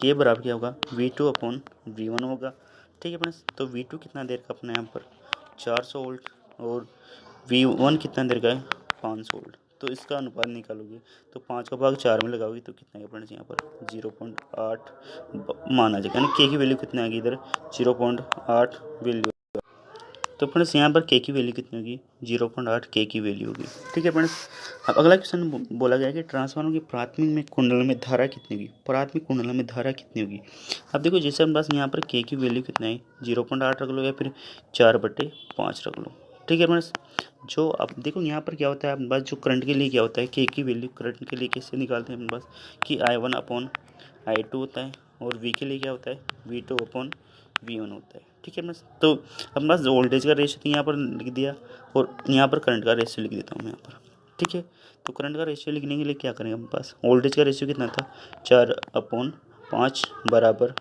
[SPEAKER 1] के बराबर क्या होगा, V2/V1 होगा। ठीक है फ्रेंड्स, तो V2 कितना देर का अपना यहाँ पर 400 वोल्ट और V1 कितना देर का है 500 वोल्ट। तो इसका अनुपात निकालोगे तो 5 का भाग 4 में लगाओगे तो कितना है फ्रेंड्स यहाँ पर 0.8 माना जाएगा, यानी के की वैल्यू कितनी आएगी इधर 0.8 वैल्यू। तो फ्रेंड्स यहाँ पर के की वैल्यू कितनी होगी 0.8 के की वैल्यू होगी। ठीक है फ्रेंड्स, अब अगला क्वेश्चन बोला गया है कि ट्रांसफार्मर की प्राथमिक में कुंडल में धारा कितनी होगी, प्राथमिक कुंडल में धारा कितनी होगी। अब देखो जैसे हमारे पास यहाँ पर के की वैल्यू कितना है 0.8 रख लो या फिर 4/5 रख लो। ठीक है फ्रेंड्स, जो अब देखो यहाँ पर क्या होता है अपने पास, जो करंट के लिए क्या होता है के की वैल्यू करंट के लिए कैसे निकालते हैं अपने पास कि I1/I2 होता है और V के लिए क्या होता है V2/V1 होता है। ठीक है फ्रेंड्स, तो अपने पास वोल्टेज का रेशियो तो यहाँ पर लिख दिया और यहाँ पर करंट का रेशियो लिख देता हूँ मैं यहाँ पर। ठीक है, तो करंट का रेशियो लिखने के लिए क्या करेंगे अपने पास, वोल्टेज का रेशियो कितना था 4/5 बराबर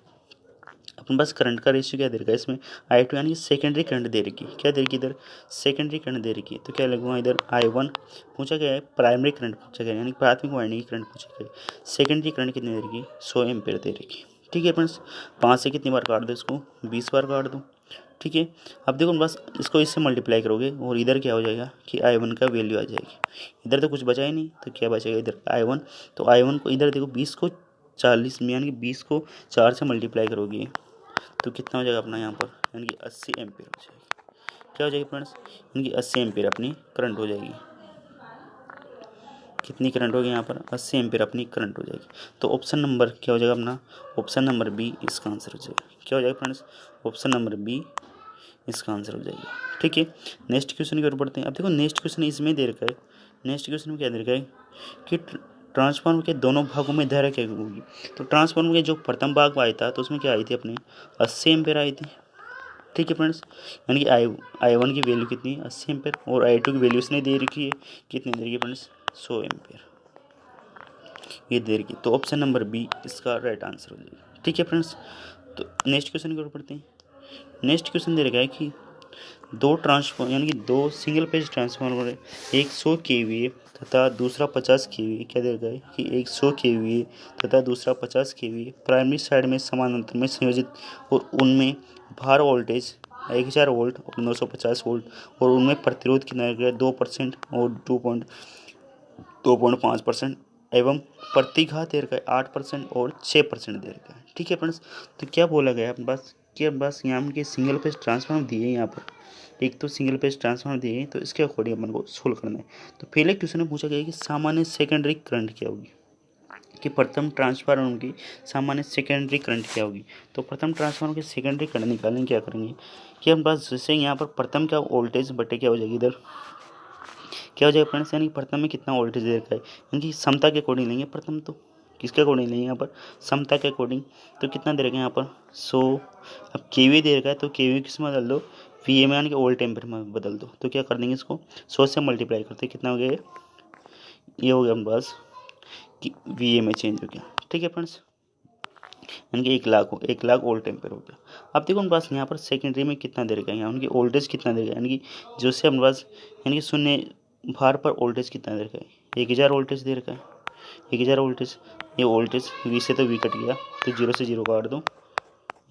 [SPEAKER 1] अपने पास करंट का रेशियो क्या दे रखा है इसमें I2, यानी सेकेंडरी करंट दे रखी, क्या दे रखी इधर सेकेंडरी करंट दे रखी। तो क्या लगूंगा इधर I1 पूछा गया है, प्राइमरी करंट पूछा गया है, यानी प्राथमिक वाइंडिंग करंट पूछा गया है। सेकेंडरी करंट कितनी दे रखी 100 एम्पेयर दे रखी। ठीक है फ्रेंड्स, 5 से कितनी बार काट दो इसको 20 बार काट दो। ठीक है। अब देखो बस इसको इससे मल्टीप्लाई करोगे और इधर क्या हो जाएगा कि I1 का वैल्यू आ जाएगी। इधर तो कुछ बचा ही नहीं, तो क्या बचेगा इधर I1। तो I1 को इधर देखो 20 को 40 में यानी कि 20 को 4 से मल्टीप्लाई करोगे तो कितना हो जाएगा अपना यहाँ पर, यानी कि 80 एम्पेयर हो जाएगी। क्या हो जाएगी फ्रेंड्स, यानी कि 80 एम्पेयर अपनी करंट हो जाएगी। कितनी करंट होगी यहाँ पर, 80 एम्पेयर अपनी करंट हो जाएगी। तो ऑप्शन नंबर क्या हो जाएगा अपना, ऑप्शन नंबर बी इसका आंसर हो जाएगा। क्या हो जाएगा फ्रेंड्स, ऑप्शन नंबर बी इसका आंसर हो जाएगा। ठीक है, नेक्स्ट क्वेश्चन की ओर बढ़ते हैं। अब देखो नेक्स्ट क्वेश्चन इसमें दे रखा है, नेक्स्ट क्वेश्चन में क्या दे रखा है कि ट्रांसफार्मर के दोनों भागों में धारा क्या होगी। तो ट्रांसफार्मर के जो प्रथम भाग आया था तो उसमें क्या आई थी अपनी 80 एम्पेयर आई थी। ठीक है फ्रेंड्स, यानी कि I1 की वैल्यू कितनी है 80 एम्पेयर, और I2 की वैल्यू इसने दे रखी है, कितनी दे रखी है फ्रेंड्स 100 एम्पेयर, ये दे रखी। तो ऑप्शन नंबर बी इसका राइट आंसर हो जाएगा। ठीक है फ्रेंड्स, तो नेक्स्ट क्वेश्चन की ओर बढ़ते हैं। नेक्स्ट क्वेश्चन दे रखा है कि दो ट्रांसफॉर्मर यानी कि दो सिंगल पेज ट्रांसफार्मर है, एक 100 kVA तथा दूसरा 50 kVA। क्या दे रखा है कि एक 100 kVA तथा दूसरा 50 kVA प्राइमरी साइड में समानांतर में संयोजित, और उनमें भार वोल्टेज 1000 वोल्ट और 950 वोल्ट, और उनमें प्रतिरोध कितना है 2% और 2.5% एवं प्रतिघात दे रखा है 8% और 6% दे रखा है। ठीक है फ्रेंड्स, तो क्या बोला गया अपने पास कि बस यहाँ के सिंगल पेज ट्रांसफार्मर दिए यहाँ पर, एक तो सिंगल पेज ट्रांसफार्मर दिए हैं, तो इसके अकॉर्डिंग अपन को सोल्व करना है। तो पहले क्वेश्चन में पूछा गया कि सामान्य सेकेंडरी करंट क्या होगी, कि प्रथम ट्रांसफार्मर की सामान्य सेकेंडरी करंट क्या होगी। तो प्रथम ट्रांसफार्मर की सेकेंडरी करंट निकालने क्या करेंगे कि हम बस जैसे यहाँ पर प्रथम का वोल्टेज बटे क्या हो जाएगी इधर, क्या हो जाएगा फ्रेंड्स, यानी प्रथम में कितना वोल्टेज दे रखा है, यानी कि समता के अकॉर्डिंग लेंगे प्रथम, तो किसके अकॉर्डिंग लेंगे यहाँ पर समता के अकॉर्डिंग। तो कितना दे रखा है यहाँ पर 100। अब केवी दे रखा है तो केवी किस में बदल दो, वी में यानी कि वोल्ट एम्पीयर में बदल दो। तो क्या कर देंगे इसको 100 से मल्टीप्लाई करते कितना हो गया ये हो गया बस कि वी में चेंज हो गया। ठीक है फ्रेंड्स, यानी कि 1 लाख वोल्ट एम्पीयर हो गया। अब देखो हमारे पास यहाँ पर सेकेंडरी में कितना दे रखा है, उनकी वोल्टेज कितना दे रखा है, यानी कि जो से हमारे पास यानी कि शून्य भार पर वोल्टेज कितना दे रखा है 1000 वोल्टेज दे रखा है 1000 वोल्टेज। ये वोल्टेज वी से तो वी कट गया, तो 0 से 0 काट दो,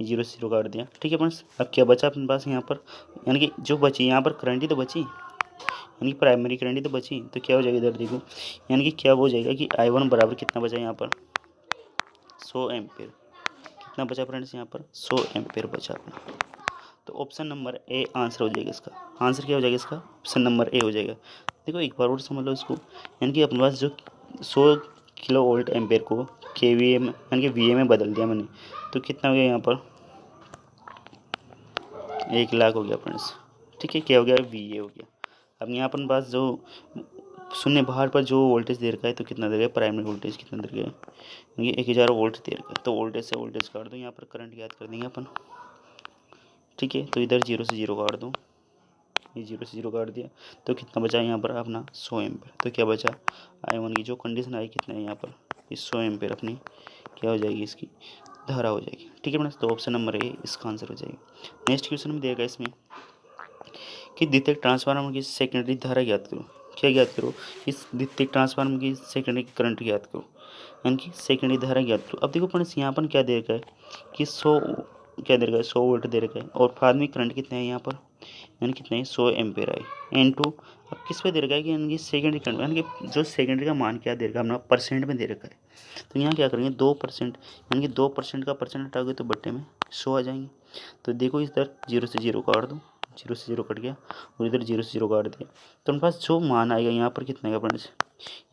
[SPEAKER 1] ये 0 से 0 काट दिया। ठीक है फ्रेंड्स, अब क्या बचा अपने पास यहाँ पर, यानी कि जो बची यहाँ पर करंट ही तो बची, यानी कि प्राइमरी करंट ही तो बची। तो क्या हो जाएगा इधर देखो, यानी कि क्या हो जाएगा कि I1 बराबर कितना बचा यहाँ पर 100 एम्पेयर। कितना बचा फ्रेंड्स यहाँ पर 100 एम्पेयर बचा अपना। तो ऑप्शन नंबर ए आंसर हो जाएगा इसका। आंसर क्या हो जाएगा इसका, ऑप्शन नंबर ए हो जाएगा। देखो एक बार और समझ लो इसको, यानी कि अपने पास जो 100 किलो वोल्ट एम्पेयर को केवीए में यानी कि वीए में बदल दिया मैंने, तो कितना हो गया यहाँ पर 1 लाख हो गया फ्रेंड्स। ठीक है, क्या हो गया वीए हो गया। अब यहाँ पर पास जो शून्य भार पर जो वोल्टेज दे रखा है तो कितना दे रखा है, प्राइमरी वोल्टेज कितना दे रखा है, यानी कि 1000 वोल्ट दे रखा है। तो वोल्टेज से वोल्टेज काट दो, यहाँ पर करंट याद कर देंगे अपन। ठीक है, तो इधर 0 से 0 काट दो, ये 0 से 0 काट दिया, तो कितना बचा यहाँ पर अपना 100 एम्पेयर। तो क्या बचा I1 की जो कंडीशन आई कितना है यहाँ पर, इस 100 एम्पेयर अपनी क्या हो जाएगी इसकी धारा हो जाएगी। ठीक है फ्रेंड्स, तो ऑप्शन नंबर ए इसका आंसर हो जाएगा। नेक्स्ट क्वेश्चन में देगा इसमें कि द्वितीयक ट्रांसफार्मर की सेकेंडरी धारा ज्ञात करो। क्या ज्ञात करो, इस द्वितीयक ट्रांसफार्मर की सेकेंडरी करंट ज्ञात करो, यानी कि सेकेंडरी धारा ज्ञात करो। अब देखो फ्रेंड्स यहाँ पर क्या दे रखा है कि 100 क्या दे रखा है 100 वोल्ट दे रखा है, और प्राथमिक करंट कितने हैं यहाँ पर, यानी कितने हैं 100 एम्पेयर आई N2। अब किस पे दे रखा है कि यानी कि सेकेंडरी करंट, यानी कि जो सेकेंडरी का मान क्या दे रखा है अपना परसेंट में दे रखा है। तो यहाँ क्या करेंगे 2%, यानी कि 2% का परसेंट हटाओगे तो बट्टे में 100 आ जाएंगे। तो देखो इधर 0 से 0 काट दो, 0 से 0 कट गया, और इधर 0 से 0 काट दिया, तो हमारे पास जो मान आएगा यहाँ पर कितने का फ्रेंड्स,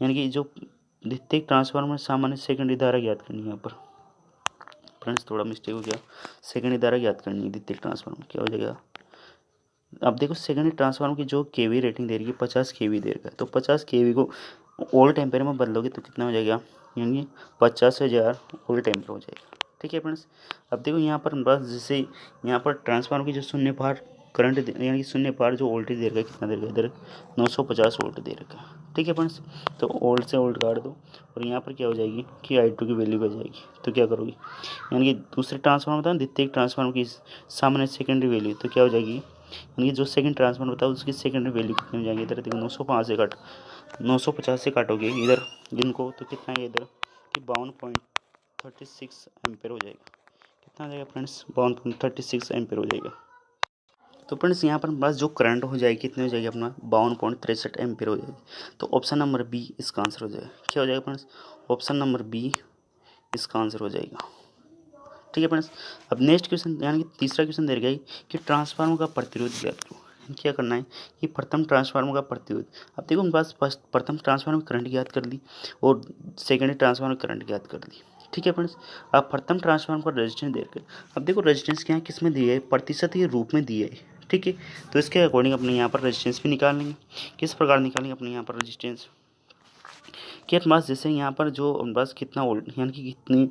[SPEAKER 1] यानी कि जो द्वितीयक ट्रांसफार्मर सामान्य सेकेंडरी धारा ज्ञात करनी है यहाँ पर फ्रेंड्स, थोड़ा मिस्टेक हो गया, सेकेंडरी धारा ज्ञात करनी है द्वितीयक ट्रांसफार्मर। क्या हो जाएगा, अब देखो सेकेंडरी ट्रांसफार्मर की जो केवी रेटिंग दे रही है 50 केवी दे रखा है, तो 50 केवी को वोल्ट एम्पेयर में बदलोगे तो कितना हो जाएगा, यानी 50,000 वोल्ट एम्पेयर हो जाएगा। ठीक है फ्रेंड्स, अब देखो यहाँ पर बस जैसे यहाँ पर ट्रांसफार्मर की जो शून्य भार करंट यानी कि शून्य भार जो वोल्टेज दे रखा है कितना दे रखा है इधर 950 वोल्ट दे रखा है। ठीक है फ्रेंड्स, तो वोल्ट से वोल्ट काट दो, और यहाँ पर क्या हो जाएगी कि I2 की वैल्यू आ जाएगी। तो क्या करोगे, यानी कि दूसरे ट्रांसफार्मर था द्वितीयक ट्रांसफार्मर की सामान्य सेकेंडरी वैल्यू, तो क्या हो जाएगी, यानी कि जो सेकंड ट्रांसफार्मर बताओ उसकी सेकेंडरी वैल्यू कितनी हो जाएगी, इधर देखो 950 से काटोगे इधर इनको, तो कितना है इधर कि 52.36 एम्पेयर हो जाएगा। कितना आ जाएगा फ्रेंड्स 52.36 एम्पेयर हो जाएगा। तो फ्रेंड्स यहाँ पर बस जो करंट हो जाएगी कितनी हो जाएगी अपना 52.63 एम्पीयर हो जाएगी। तो ऑप्शन नंबर बी इसका आंसर हो जाएगा। क्या हो जाएगा फ्रेंड्स? ऑप्शन नंबर बी इसका आंसर हो जाएगा। ठीक है फ्रेंड्स। अब नेक्स्ट क्वेश्चन यानी कि तीसरा क्वेश्चन दे गया कि ट्रांसफार्मर का प्रतिरोध ज्ञात करो। क्या करना है कि प्रथम ट्रांसफार्मर का प्रतिरोध। अब देखो मेरे पास फर्स्ट प्रथम ट्रांसफार्मर करंट ज्ञात कर ली और सेकेंडरी ट्रांसफार्मर करंट ज्ञात कर दी। ठीक है फ्रेंड्स। अब प्रथम ट्रांसफार्मर का रेजिस्टेंस देकर अब देखो रेजिस्टेंस क्या है, किस में दिया है, प्रतिशत के रूप में दिया है। ठीक है, तो इसके अकॉर्डिंग अपने यहाँ पर रेजिस्टेंस भी निकाल लेंगे। किस प्रकार निकालेंगे अपने यहाँ पर रेजिस्टेंस कि अपने पास जैसे यहाँ पर जो अपने पास कितना वोल्ट यानी कि कितनी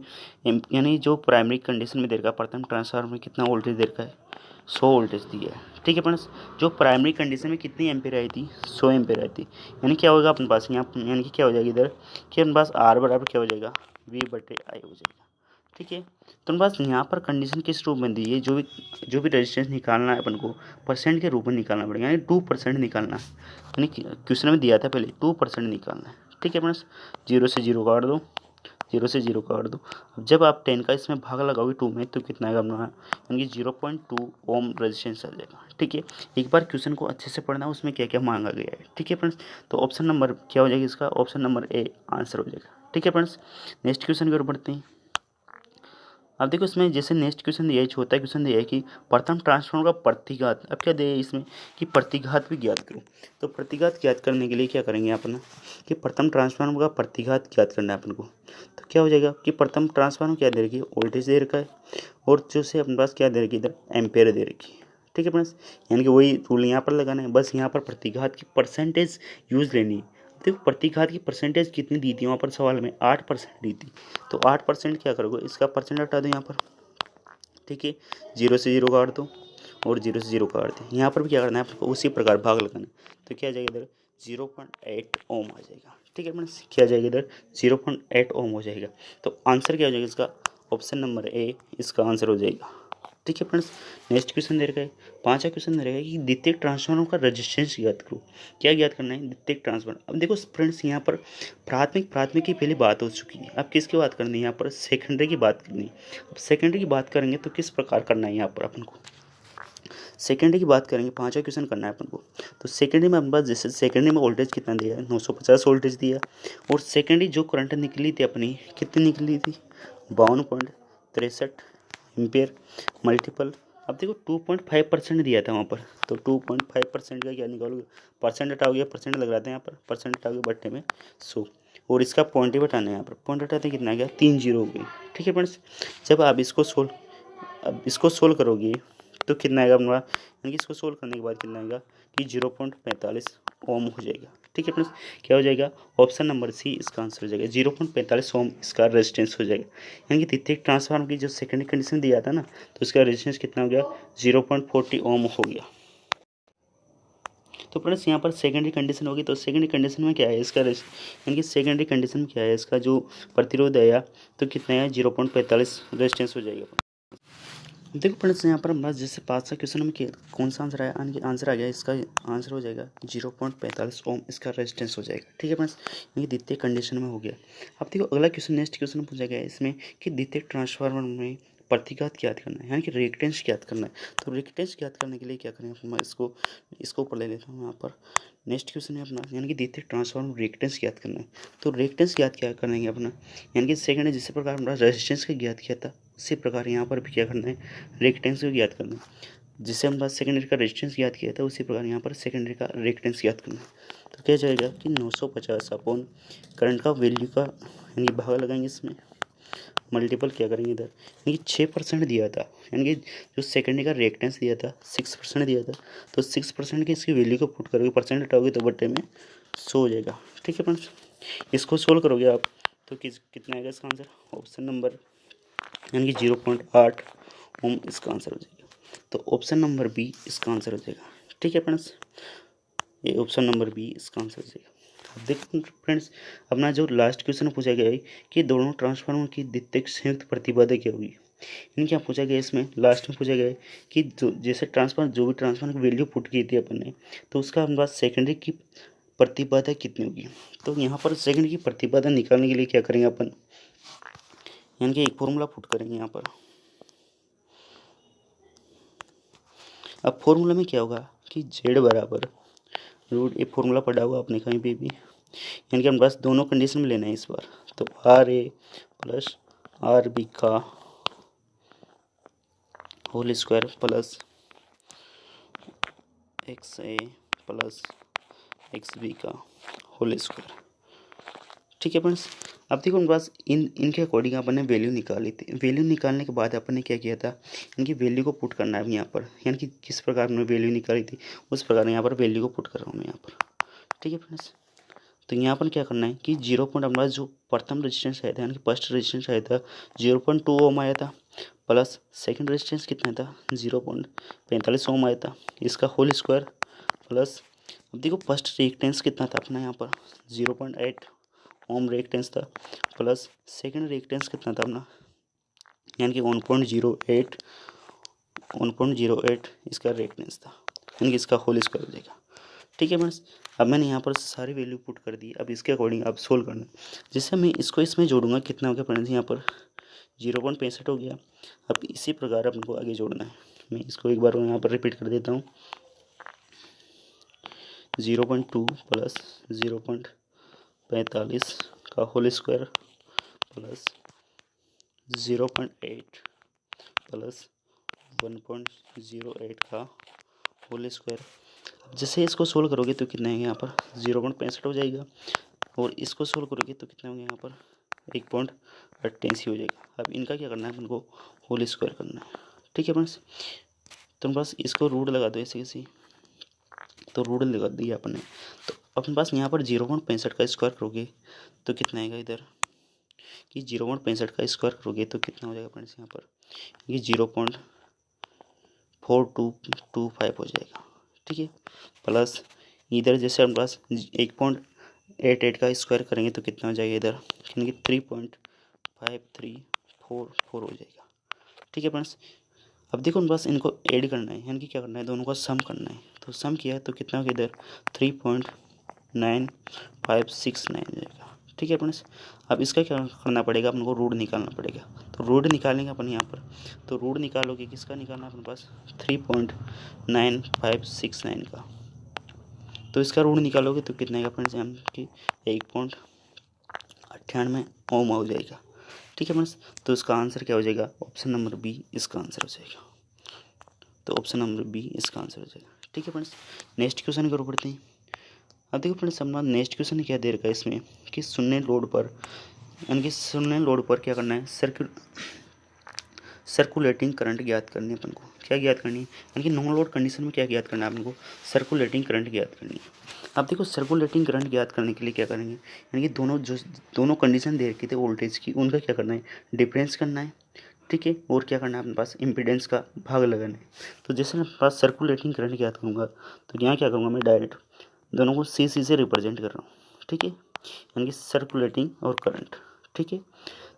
[SPEAKER 1] यानी जो प्राइमरी कंडीशन में दे रखा है प्रथम ट्रांसफार्मर में कितना वोल्टेज दे रखा है 100 वोल्टेज दिया है। ठीक है फ्रेंड्स। जो प्राइमरी कंडीशन में कितनी एम्पीयर आई थी 100 एम्पीयर आई थी। यानी क्या होगा अपने पास यहाँ यानी कि क्या हो जाएगा इधर कि अपने पास R बराबर क्या हो जाएगा V/I हो जाएगा। ठीक है, तो अपने पास यहाँ पर कंडीशन किस रूप में दी है, जो भी रेजिस्टेंस निकालना है अपन को परसेंट के रूप में निकालना पड़ेगा यानी 2% निकालना है। यानी क्वेश्चन में दिया था पहले 2% निकालना है। ठीक है फ्रेंड्स। 0 से 0 काट दो, 0 से 0 काट दो। अब जब आप 10 का इसमें भाग लगाओगे 2 में तो कितना आएगा अपना यानी कि 0.2 ओम रेजिस्टेंस आ जाएगा। ठीक है, एक बार क्वेश्चन को अच्छे से पढ़ना उसमें क्या क्या मांगा गया है। ठीक है फ्रेंड्स। तो ऑप्शन नंबर क्या हो जाएगा इसका, ऑप्शन नंबर ए आंसर हो जाएगा। ठीक है फ्रेंड्स। नेक्स्ट क्वेश्चन की ओर बढ़ते हैं। अब देखो इसमें जैसे नेक्स्ट क्वेश्चन दिया है छोटा क्वेश्चन दिया है कि प्रथम ट्रांसफार्मर का प्रतिघात। अब क्या दिया है इसमें कि प्रतिघात भी ज्ञात करो। तो प्रतिघात ज्ञात करने के लिए क्या करेंगे अपन कि प्रथम ट्रांसफार्मर का प्रतिघात ज्ञात करना है अपन को। तो क्या हो जाएगा कि प्रथम ट्रांसफार्मर क्या दे रखी है वोल्टेज दे रखा है और जो से अपने पास क्या दे रखी है इधर एम्पेयर दे रखी है। ठीक है फ्रेंड्स। यानी कि वही रूल यहाँ पर लगाना है, बस यहाँ पर प्रतिघात की परसेंटेज यूज लेनी है। देखो प्रतिघात की परसेंटेज कितनी दी थी वहाँ पर सवाल में 8% दी थी। तो 8% क्या करोगे इसका परसेंट हटा दो यहाँ पर। ठीक है, 0 से 0 काट दो और 0 से 0 काट दो। यहाँ पर भी क्या करना है आपको उसी प्रकार भाग लगाना है। तो क्या आ जाएगा इधर 0.8 ओम आ जाएगा। ठीक है फ्रेंड्स। क्या आ जाएगा इधर 0.8 ओम हो जाएगा। तो आंसर क्या हो जाएगा इसका, ऑप्शन नंबर ए इसका आंसर हो जाएगा। ठीक है फ्रेंड्स। नेक्स्ट क्वेश्चन दे रखा है, पांचवा क्वेश्चन दे रखा है कि द्वितीयक ट्रांसफार्मर का रेजिस्टेंस ज्ञात करो। क्या ज्ञात करना है द्वितीयक ट्रांसफार्मर। अब देखो फ्रेंड्स यहाँ पर प्राथमिक की पहले बात हो चुकी है। अब किसकी बात करनी है यहाँ पर सेकेंडरी की बात करनी है। अब सेकेंडरी की बात करेंगे तो किस प्रकार करना है यहाँ पर अपन को सेकेंडरी की बात करेंगे। पांचवा क्वेश्चन करना है अपन को। तो सेकेंडरी में अपने पास जैसे सेकेंडरी में वोल्टेज कितना दिया है 950 वोल्टेज दिया और सेकेंडरी जो करंट निकली थी अपनी कितनी निकली थी 52.63 एम्पियर मल्टीपल। अब देखो 2.5% दिया था वहाँ पर। तो 2.5% का क्या निकालोगे, परसेंट हटाओगे, परसेंट लग रहा था यहाँ पर, परसेंट हटाओगे बट्टे में 100 और इसका पॉइंट ही हटाना है यहाँ पर। पॉइंट हटाते कितना आ गया 3 जीरो हो गई। ठीक है फ्रेंड्स। जब आप इसको सोल्व करोगे तो कितना आएगा अपना यानी कि इसको सोल्व करने के बाद कितना आएगा कि 0.45 ओम हो जाएगा। ठीक है फ्रेंड्स। क्या हो जाएगा ऑप्शन नंबर सी इसका आंसर हो जाएगा। 0.45 ओम इसका रेजिस्टेंस हो जाएगा। यानी कि द्वितीयक ट्रांसफार्मर की जो सेकेंडरी कंडीशन दिया था ना तो इसका रेजिस्टेंस कितना हो गया 0.40 ओम हो गया। तो फ्रेंड्स यहाँ पर सेकेंडरी कंडीशन होगी तो सेकेंडरी कंडीशन में क्या है इसका यानी कि सेकेंडरी कंडीशन में क्या है इसका जो प्रतिरोध आया तो कितना है 0.45 रेजिस्टेंस हो जाएगा। देखो फ्रेंड्स यहाँ पर बस जैसे पाँच सा क्वेश्चन में कौन सा आंसर आया आंसर आ गया इसका आंसर हो जाएगा 0.45 ओम इसका रेजिस्टेंस हो जाएगा। ठीक है फ्रेंड्स। ये द्वितीय कंडीशन में हो गया। अब देखो अगला क्वेश्चन नेक्स्ट क्वेश्चन पूछा गया है इसमें कि द्वितीय ट्रांसफार्मर में प्रतिघात ज्ञात करना है यानी कि रिएक्टेंस ज्ञात करना है। तो रिएक्टेंस ज्ञात करने के लिए क्या करेंगे मैं इसको ऊपर ले लेता हूँ यहाँ पर। नेक्स्ट क्वेश्चन है अपना यानी कि द्वितीय ट्रांसफार्मर रिएक्टेंस ज्ञात करना है। तो रिएक्टेंस ज्ञात क्या करेंगे अपना यानी कि सेकंड जिस प्रकार हमारा रेजिस्टेंस का ज्ञात किया था उसी प्रकार यहाँ पर भी क्या करना है रिएक्टेंस को ज्ञात करना है। जिससे हम सेकेंडरी का रेजिस्टेंस ज्ञात किया था उसी प्रकार यहाँ पर सेकेंडरी का रिएक्टेंस ज्ञात करना है। तो क्या जाएगा कि 950 अपॉन करंट का वैल्यू का यानी भाग लगाएंगे इसमें मल्टीपल क्या करेंगे इधर यानी कि 6% दिया था यानी कि जो सेकेंडरी का रिएक्टेंस दिया था 6% दिया था। तो 6% की इसकी वैल्यू को पुट करोगे परसेंट हटाओगे तो बट्टे में 100 हो जाएगा। ठीक है फ्रेंड्स। इसको सोल्व करोगे आप तो कितना आएगा इसका आंसर ऑप्शन नंबर यानी कि 0.8 ओम इसका आंसर हो जाएगा। तो ऑप्शन नंबर बी इसका आंसर हो जाएगा। ठीक है फ्रेंड्स। ये ऑप्शन नंबर बी इसका आंसर हो जाएगा। अब देखो फ्रेंड्स अपना जो लास्ट क्वेश्चन पूछा गया है कि दोनों ट्रांसफार्मर की द्वितीयक संयुक्त प्रतिबाधा क्या होगी। यानी क्या पूछा गया इसमें लास्ट में पूछा गया है कि जो जैसे जो भी ट्रांसफार्मर की वैल्यू पुट की थी अपन ने तो उसका हमारे पास सेकेंडरी की प्रतिबाधा कितनी होगी। तो यहाँ पर सेकेंडरी की प्रतिबाधा निकालने के लिए क्या करेंगे अपन यानी कि एक फॉर्मूला पुट करेंगे यहाँ पर। अब फॉर्मूला में क्या होगा कि जेड बराबर रूट, ये फॉर्मूला पढ़ा हुआ आपने कहीं पे भी, यानी कि हम बस दोनों कंडीशन में लेना है इस बार। तो r a plus r b का whole square plus x a plus x b का होल स्क्वायर। ठीक है फ्रेंड्स, अब देखो मेरे पास इनके अकॉर्डिंग अपन ने वैल्यू निकाली थी। वैल्यू निकालने के बाद अपन ने क्या किया था, इनकी वैल्यू को पुट करना है यहाँ पर, यानी कि किस प्रकार हमने वैल्यू निकाली थी उस प्रकार यहाँ पर वैल्यू को पुट कर रहा हूँ मैं यहाँ पर। ठीक है फ्रेंड्स, तो यहाँ पर क्या करना है कि 0 पॉइंट हमारा जो प्रथम रेजिस्टेंस आया था, यानी कि फर्स्ट रेजिस्टेंस आया था 0.2 ओम आया था, प्लस सेकंड रेजिस्टेंस कितना था 0.45 ओम आया था, इसका होल स्क्वायर प्लस, अब देखो फर्स्ट रिएक्टेंस कितना था अपना यहाँ पर 0.8 ओम रिएक्टेंस था, प्लस सेकंड रिएक्टेंस कितना था अपना, यानी कि 1.08 इसका रिएक्टेंस था, यानी कि इसका होल स्क्वायर हो जाएगा। ठीक है फ्रेंड्स, अब मैंने यहाँ पर सारी वैल्यू पुट कर दी। अब इसके अकॉर्डिंग आप सोल्व करना, जिससे मैं इसको इसमें जोड़ूंगा, कितना हो गया फ्रेंड्स यहाँ पर 0.65 हो गया। अब इसी प्रकार अपन को आगे जोड़ना है। मैं इसको एक बार यहाँ पर रिपीट कर देता हूँ, 0.2 प्लस 0.45 का होल स्क्वायर प्लस 0.8 प्लस 1.08 का होल स्क्वायर। जैसे इसको सोल्व करोगे तो कितना है यहाँ पर 0.65 हो जाएगा, और इसको सोल्व करोगे तो कितना होगा यहाँ पर 1.88 हो जाएगा। अब इनका क्या करना है, उनको होल स्क्वायर करना है। ठीक है फ्रेंड्स, तुम बस इसको रूट लगा दो ऐसे कैसे, तो रूट लगा दिया अपने। तो अपने पास यहाँ पर 0.65 का स्क्वायर करोगे तो कितना आएगा इधर, कि 0.65 का स्क्वायर करोगे तो कितना हो जाएगा फ्रेंड्स यहाँ पर, ये 0.4225 हो जाएगा। ठीक है, प्लस इधर जैसे हमारे पास 1.88 का स्क्वायर करेंगे तो कितना हो जाएगा इधर, यानी कि 3.5344 हो जाएगा। ठीक है फ्रेंड्स, अब देखो बस इनको ऐड करना है, यानी कि क्या करना है, दोनों का सम करना है। तो सम किया है तो कितना होगा इधर 3.9569 हो जाएगा। ठीक है फ्रेंड्स, अब इसका क्या करना पड़ेगा, अपन को रूट निकालना पड़ेगा। तो रूट निकालेंगे अपन यहाँ पर, तो रूट निकालोगे किसका निकालना है अपने पास 3.9569 का, तो इसका रूट निकालोगे तो कितना आएगा फ्रेंड्स, यानी कि 1.98 ओम हो जाएगा। ठीक है फ्रेंड्स, तो इसका आंसर क्या हो जाएगा, ऑप्शन नंबर बी इसका आंसर हो जाएगा। तो ऑप्शन नंबर बी इसका आंसर हो जाएगा। ठीक है फ्रेंड्स, नेक्स्ट क्वेश्चन करो पढ़ते हैं। अब देखो फ्रेंड्स, हमारा नेक्स्ट क्वेश्चन क्या दे रखा है इसमें, कि शून्य लोड पर, यानी कि शून्य लोड पर क्या करना है, सर्कुलेटिंग करंट ज्ञात करनी है अपन को। क्या ज्ञात करनी है, यानी कि नो लोड कंडीशन में क्या ज्ञात करना है अपन को, सर्कुलेटिंग करंट ज्ञात करनी है। अब देखो सर्कुलेटिंग करंट ज्ञात करने के लिए क्या करेंगे, यानी कि दोनों कंडीशन दे रखी थे वोल्टेज की, उनका क्या करना है, डिफरेंस करना है। ठीक है, और क्या करना है अपने पास, इम्पीडेंस का भाग लगाना है। तो जैसे मैं अपने पास सर्कुलेटिंग करंट ज्ञात करूँगा, तो यहाँ क्या करूँगा मैं, डायरेक्ट दोनों को सी से रिप्रेजेंट कर रहा हूँ। ठीक है, यानी कि सर्कुलेटिंग और करंट। ठीक है,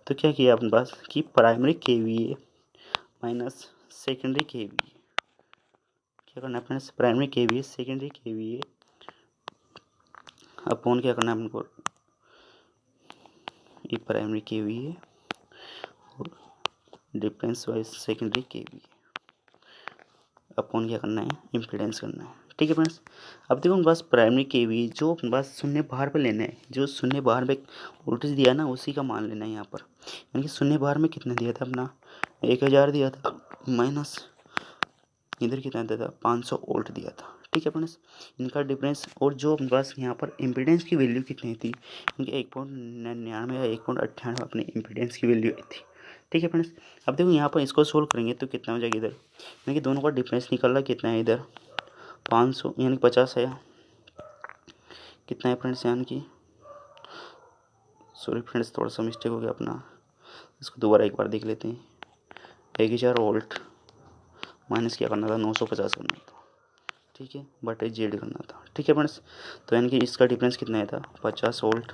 [SPEAKER 1] तो क्या किया अपने पास कि primary KVA minus secondary KVA, क्या करना है friends, primary KVA secondary KVA upon क्या करना है हमको, ये प्राइमरी KVA और difference wise secondary KVA upon क्या करना है, इम्पीडेंस करना है। ठीक है फ्रेंड्स, अब देखो हमारे पास प्राइमरी KVA जो अपने पास शून्य बाहर पे लेना है, जो शून्य बाहर में वोल्टेज दिया ना उसी का मान लेना है यहाँ पर, यानी कि शून्य बाहर में कितना दिया था अपना 1000 दिया था, माइनस इधर कितना दिया था 500 वोल्ट दिया था। ठीक है फ्रेंड्स, इनका डिफरेंस, और जो अपने पास यहाँ पर इम्पीडेंस की वैल्यू कितनी थी, इनके 1.99 या 1.98 अपने इम्पीडेंस की वैल्यू आई थी। ठीक है फ्रेंड्स, अब देखो यहाँ पर इसको सोल्व करेंगे तो कितना हो जाएगा इधर, यानी कि दोनों का डिफरेंस निकल कितना है इधर 500, यानी 50 है, कितना है फ्रेंड्स, यानी कि सॉरी फ्रेंड्स थोड़ा सा मिस्टेक हो गया अपना, इसको दोबारा एक बार देख लेते हैं। 1000 वोल्ट माइनस क्या करना था 950 करना था। ठीक है, बटे जेड करना था। ठीक है फ्रेंड्स, तो यानी कि इसका डिफरेंस कितना है था 50 वोल्ट।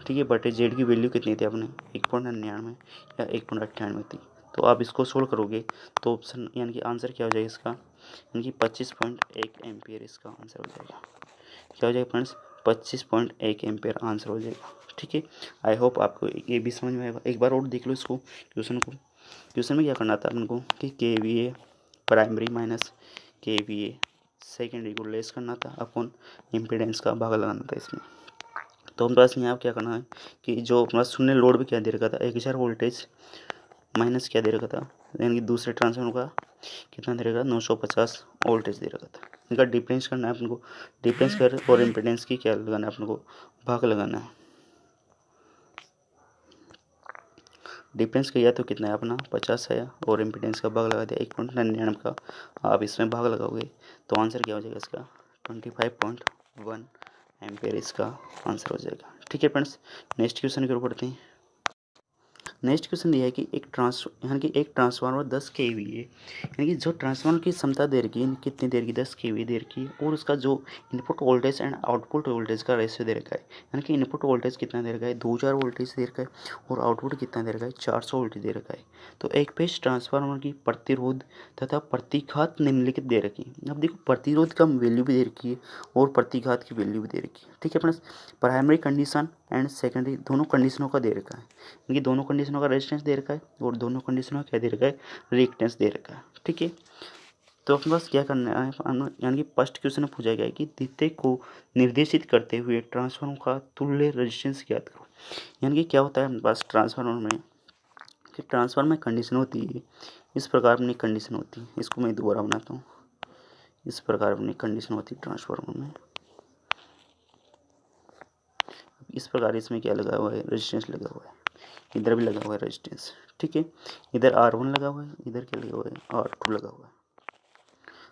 [SPEAKER 1] ठीक है, बटे जेड की वैल्यू कितनी थी अपने 1.99 या 1.98 थी। तो आप इसको सोल्व करोगे तो ऑप्शन, यानी कि आंसर क्या हो जाएगा इसका, यानी कि 25.1 एम्पियर इसका आंसर हो जाएगा। क्या हो जाएगा फ्रेंड्स, 25.1 एम्पियर आंसर हो जाएगा। ठीक है, आई होप आपको ये भी समझ में आएगा। एक बार और देख लो इसको, क्वेश्चन में क्या करना था अपन को कि KVA primary minus KVA secondary को लेस करना था अपन इम्पीडेंस का भाग लगाना था इसमें। तो हम पास यहाँ क्या करना है कि जो हमारा शून्य लोड भी क्या दे रखा था 1000 वोल्टेज माइनस क्या दे रखा था, यानी कि दूसरे ट्रांसफार्मर का कितना दे रखा 950 वोल्टेज दे रखा था। इनका डिफरेंस करना है अपन को, डिफरेंस कर और इम्पीडेंस की क्या लगाना है अपन को, भाग लगाना है। डिफरेंस किया तो कितना है अपना 50 है और इम्पीडेंस का भाग लगा दिया 1.99 का, आप इसमें भाग लगाओगे तो आंसर क्या हो जाएगा इसका 25.1 एम्पेयर इसका आंसर हो जाएगा। ठीक है फ्रेंड्स, नेक्स्ट क्वेश्चन की ओर बढ़ते हैं। नेक्स्ट क्वेश्चन दिया है कि एक ट्रांसफार्मर 10 kVA, यानी कि जो ट्रांसफार्मर की क्षमता देर की कितनी देर की 10 kVA देर की, और उसका जो input voltage and output voltage का रेशियो दे रखा है, यानी कि इनपुट वोल्टेज कितना दे रखा है 2000 वोल्टेज दे रखा है और आउटपुट कितना दे रखा है 400 वोल्टेज दे रखा है। तो एक फेज ट्रांसफार्मर की प्रतिरोध तथा प्रतिघात निम्नलिखित दे रखी है। अब देखो प्रतिरोध का वैल्यू भी दे रखी है और प्रतिघात की वैल्यू भी दे रखी है। ठीक है friends, primary condition and secondary दोनों कंडीशनों का दे रखा है, यानी दोनों कंडीशनों का रेजिस्टेंस दे रखा है और दोनों कंडीशनों का क्या दे रखा है रिएक्टेंस दे रखा है। ठीक है, तो अपने पास क्या करना है, यानी कि फर्स्ट क्वेश्चन में पूछा गया है कि द्वितीय को निर्देशित करते हुए ट्रांसफार्मर का तुल्य रेजिस्टेंस ज्ञात करो। यानी कि क्या होता है अपने पास ट्रांसफार्मर में कि ट्रांसफार्मर में कंडीशन होती है, इस प्रकार अपनी कंडीशन होती है, इसको मैं दोबारा बनाता हूँ, इस प्रकार अपनी कंडीशन होती है ट्रांसफार्मर में, इस प्रकार इसमें क्या लगा हुआ है रेजिस्टेंस लगा हुआ है, इधर भी लगा हुआ है रेजिस्टेंस। ठीक है, इधर R1 लगा हुआ है, इधर क्या लगा हुआ है R2 लगा हुआ है।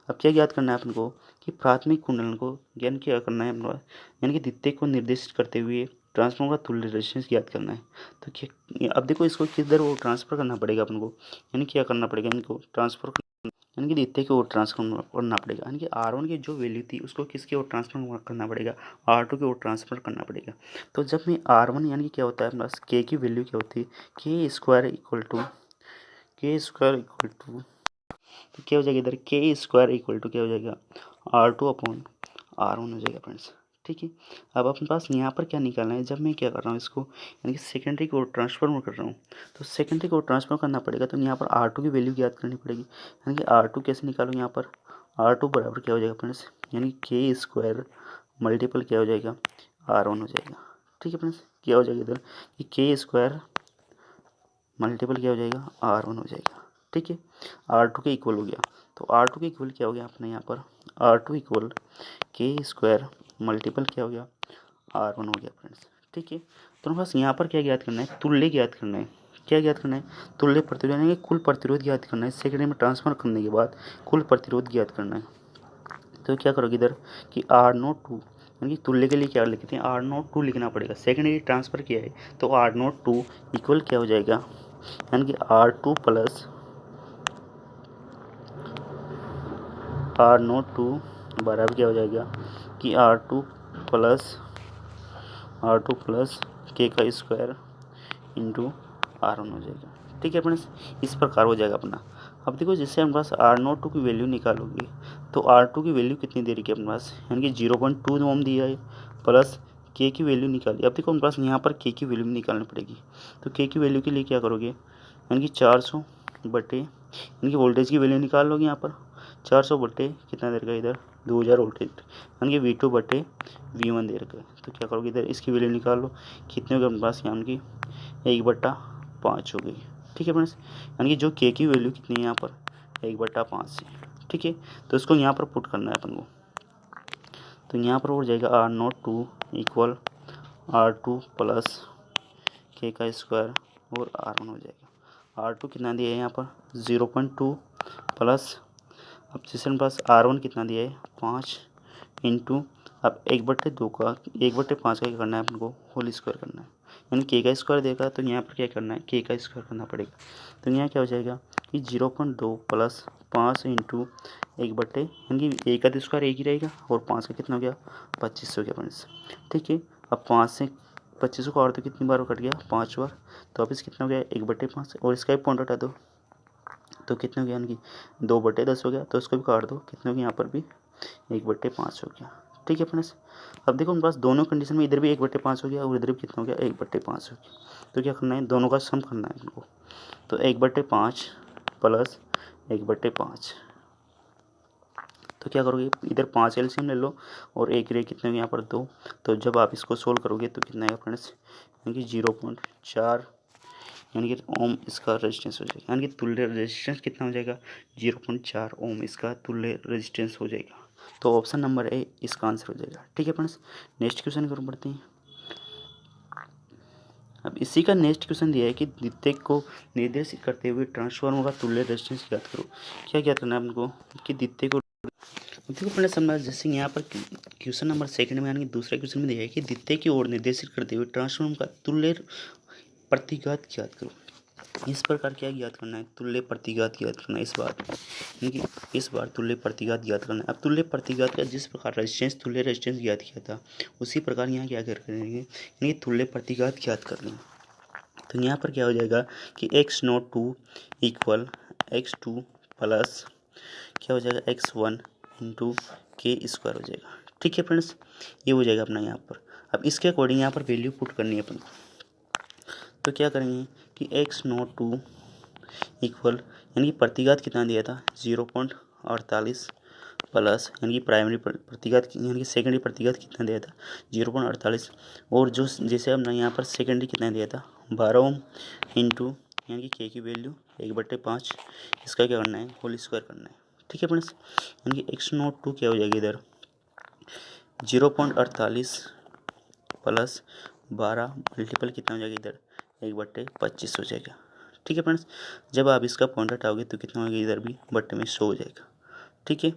[SPEAKER 1] अब क्या याद करना है अपन को कि प्राथमिक कुंडलन को ज्ञान क्या करना है अपना, यानी कि द्वितीय को निर्देशित करते हुए ट्रांसफार्मर का तुल्य रेजिस्टेंस ज्ञात करना है। तो क्या अब देखो इसको किधर वो ट्रांसफर करना पड़ेगा अपन को, यानी क्या करना पड़ेगा इनको ट्रांसफर, यानी कि द्वितीय की ओर ट्रांसफर करना पड़ेगा, यानी कि R1 की जो वैल्यू थी उसको किसकी ओर ट्रांसफर करना पड़ेगा R2 की ओर ट्रांसफर करना पड़ेगा। तो जब मैं R1 यानी कि क्या होता है अपने पास K की वैल्यू क्या होती है के स्क्वायर इक्वल टू तो क्या हो जाएगा इधर के स्क्वायर इक्वल टू क्या हो जाएगा R2 अपॉन R1 हो जाएगा फ्रेंड्स। ठीक है, अब अपने पास यहाँ पर क्या निकालना है, जब मैं क्या कर रहा हूँ इसको यानी कि सेकेंडरी की ओर ट्रांसफर कर रहा हूँ तो सेकेंडरी की ओर ट्रांसफर करना पड़ेगा, तो यहाँ पर R2 की वैल्यू याद करनी पड़ेगी, यानी कि R2 कैसे निकालो, यहाँ पर R2 बराबर क्या हो जाएगा फ्रेंड्स, यानी के स्क्वायर मल्टीपल क्या हो जाएगा R1 हो जाएगा। ठीक है फ्रेंड्स, क्या हो जाएगा इधर कि के स्क्वायर मल्टीपल क्या हो जाएगा R1 हो जाएगा। ठीक है, R2 के इक्वल हो गया, तो R2 के इक्वल क्या हो गया अपने यहाँ पर R2 इक्वल के स्क्वायर मल्टीपल क्या हो गया R1 हो गया फ्रेंड्स। ठीक है, तो बस यहाँ पर क्या ज्ञात करना है, तुल्य ज्ञात करना है। क्या ज्ञात करना है, तुल्य प्रतिरोध, यानी कि कुल प्रतिरोध ज्ञात करना है। सेकेंडरी में ट्रांसफर करने के बाद कुल प्रतिरोध ज्ञात करना है। तो क्या करोगे इधर कि R02 यानी कि तुल्य के लिए क्या लिखते हैं R02 लिखना पड़ेगा, सेकेंडरी ट्रांसफर किया है तो R02 इक्वल क्या हो जाएगा, यानी कि R2 प्लस R02 बराबर क्या हो जाएगा कि R2 प्लस के का स्क्वायर इंटू R1 हो जाएगा। ठीक है फ्रेंड्स, इस प्रकार हो जाएगा अपना। अब देखो जैसे हमारे पास R02 की वैल्यू निकालोगे तो R2 की वैल्यू कितनी दे रही है अपने पास, यानी कि 0.2 ओम दिया है प्लस के की वैल्यू निकाली। अब देखो हमारे पास यहाँ पर के की वैल्यू निकालनी पड़ेगी, तो के की वैल्यू के लिए क्या करोगे, यानी कि 400 बटे यानी कि वोल्टेज की वैल्यू निकाल लोगे यहाँ पर 400 बटे कितना दे रखा है इधर 2000 वोल्टेज, यानी कि V2 बटे V1 दे रखा है। तो क्या करोगे इधर इसकी वैल्यू निकाल लो, कितने हो गए अपने पास, यानी कि 1/5 हो गई। ठीक है फ्रेंड्स, यानी कि जो के की वैल्यू कितनी है यहाँ पर 1/5 है। ठीक है, तो इसको यहाँ पर पुट करना है अपन को, तो यहाँ पर हो जाएगा R02 इक्वल R2 प्लस के का स्क्वायर और R1 हो जाएगा। R2 कितना दिया है यहाँ पर 0.2 प्लस, अब जिसके पास R1 कितना दिया है 5 इंटू, अब 1/2 का 1/5 का क्या करना है अपन को होल स्क्वायर करना है, यानी के का स्क्वायर देगा तो यहाँ पर क्या करना है के का स्क्वायर करना पड़ेगा। तो यहाँ क्या हो जाएगा कि 0.2 प्लस 5 इंटू 1/, यानी कि एक का स्क्वायर एक ही रहेगा और 5 का कितना हो गया 25 हो गया फ्रेंड्स। ठीक है, अब 5 से 25 को और तो कितनी बार कट गया 5 बार, तो अब इस कितना हो गया 1/5 और इसका भी पॉइंट हटा दो तो कितने हो गया, यानी कि 2/10 हो गया, तो इसको भी काट दो कितने हो गया यहाँ पर भी 1/5 हो गया। ठीक है फ्रेंड्स, अब देखो मेरे पास दोनों कंडीशन में इधर भी 1/5 हो गया और इधर भी कितना हो गया 1/5 हो गया। तो क्या करना है दोनों का सम करना है इनको, तो 1/5 प्लस 1/5 तो क्या करोगे, इधर 5 एलसीएम ले लो और एक रे कितने यहाँ पर 2। तो जब आप इसको सोल्व करोगे तो कितना आएगा फ्रेंड्स, यानी कि 0.4 यानी कि ओम इसका रेजिस्टेंस हो जाएगा, यानी कि तुल्य रेजिस्टेंस कितना हो जाएगा, 0.4 ओम इसका तुल्य रेजिस्टेंस हो जाएगा। तो ऑप्शन नंबर ए इसका आंसर हो जाएगा। ठीक है फ्रेंड्स, नेक्स्ट क्वेश्चन की ओर बढ़ते हैं। अब इसी का नेक्स्ट क्वेश्चन दिया है कि द्वितीयक को निर्देशित करते हुए ट्रांसफार्मर का तुल्य रेजिस्टेंस ज्ञात करो। क्या ज्ञात करना है हमको कि द्वितीयक को, देखो पहले समझा, जैसे यहाँ पर क्वेश्चन नंबर सेकंड में यानी कि दूसरा क्वेश्चन में दिया है कि द्वितीयक की ओर निर्देशित करते हुए ट्रांसफार्मर का तुल्य प्रतिघात ज्ञात करो। इस प्रकार क्या ज्ञात करना है, तुल्य प्रतिघात ज्ञात करना है। इस बार यानी कि इस बार तुल्य प्रतिघात ज्ञात करना है। अब तुल्य प्रतिघात का जिस प्रकार रेजिस्टेंस तुल्य रेजिस्टेंस ज्ञात किया था उसी प्रकार यहाँ क्या कर करेंगे, यानी तुल्य प्रतिघात ज्ञात कर लेंगे। तो यहाँ पर क्या हो जाएगा कि x02 इक्वल x2 प्लस क्या हो जाएगा x1 इंटू के स्क्वायर हो जाएगा। ठीक है फ्रेंड्स, ये हो जाएगा अपना यहाँ पर। अब इसके अकॉर्डिंग यहाँ पर वैल्यू पुट करनी है अपन को। तो क्या करेंगे कि x02 इक्वल यानी कि प्रतिघात कितना दिया था 0.48 प्लस यानी कि प्राइमरी प्रतिघात यानी कि सेकेंडरी प्रतिघात कितना दिया था 0.48 और जो जैसे हमने यहाँ पर सेकेंडरी कितना दिया था 12 ओम इंटू यानी कि के की वैल्यू 1/5 इसका क्या करना है होल स्क्वायर करना है। ठीक है फ्रेंड्स, यानी कि x02 क्या हो जाएगा इधर 0.48 प्लस 12 मल्टीपल कितना हो जाएगा इधर 1/25 हो जाएगा। ठीक है फ्रेंड्स, जब आप इसका पॉइंट हटाओगे तो कितना होगा इधर भी बट्टे में 100 हो जाएगा। ठीक है,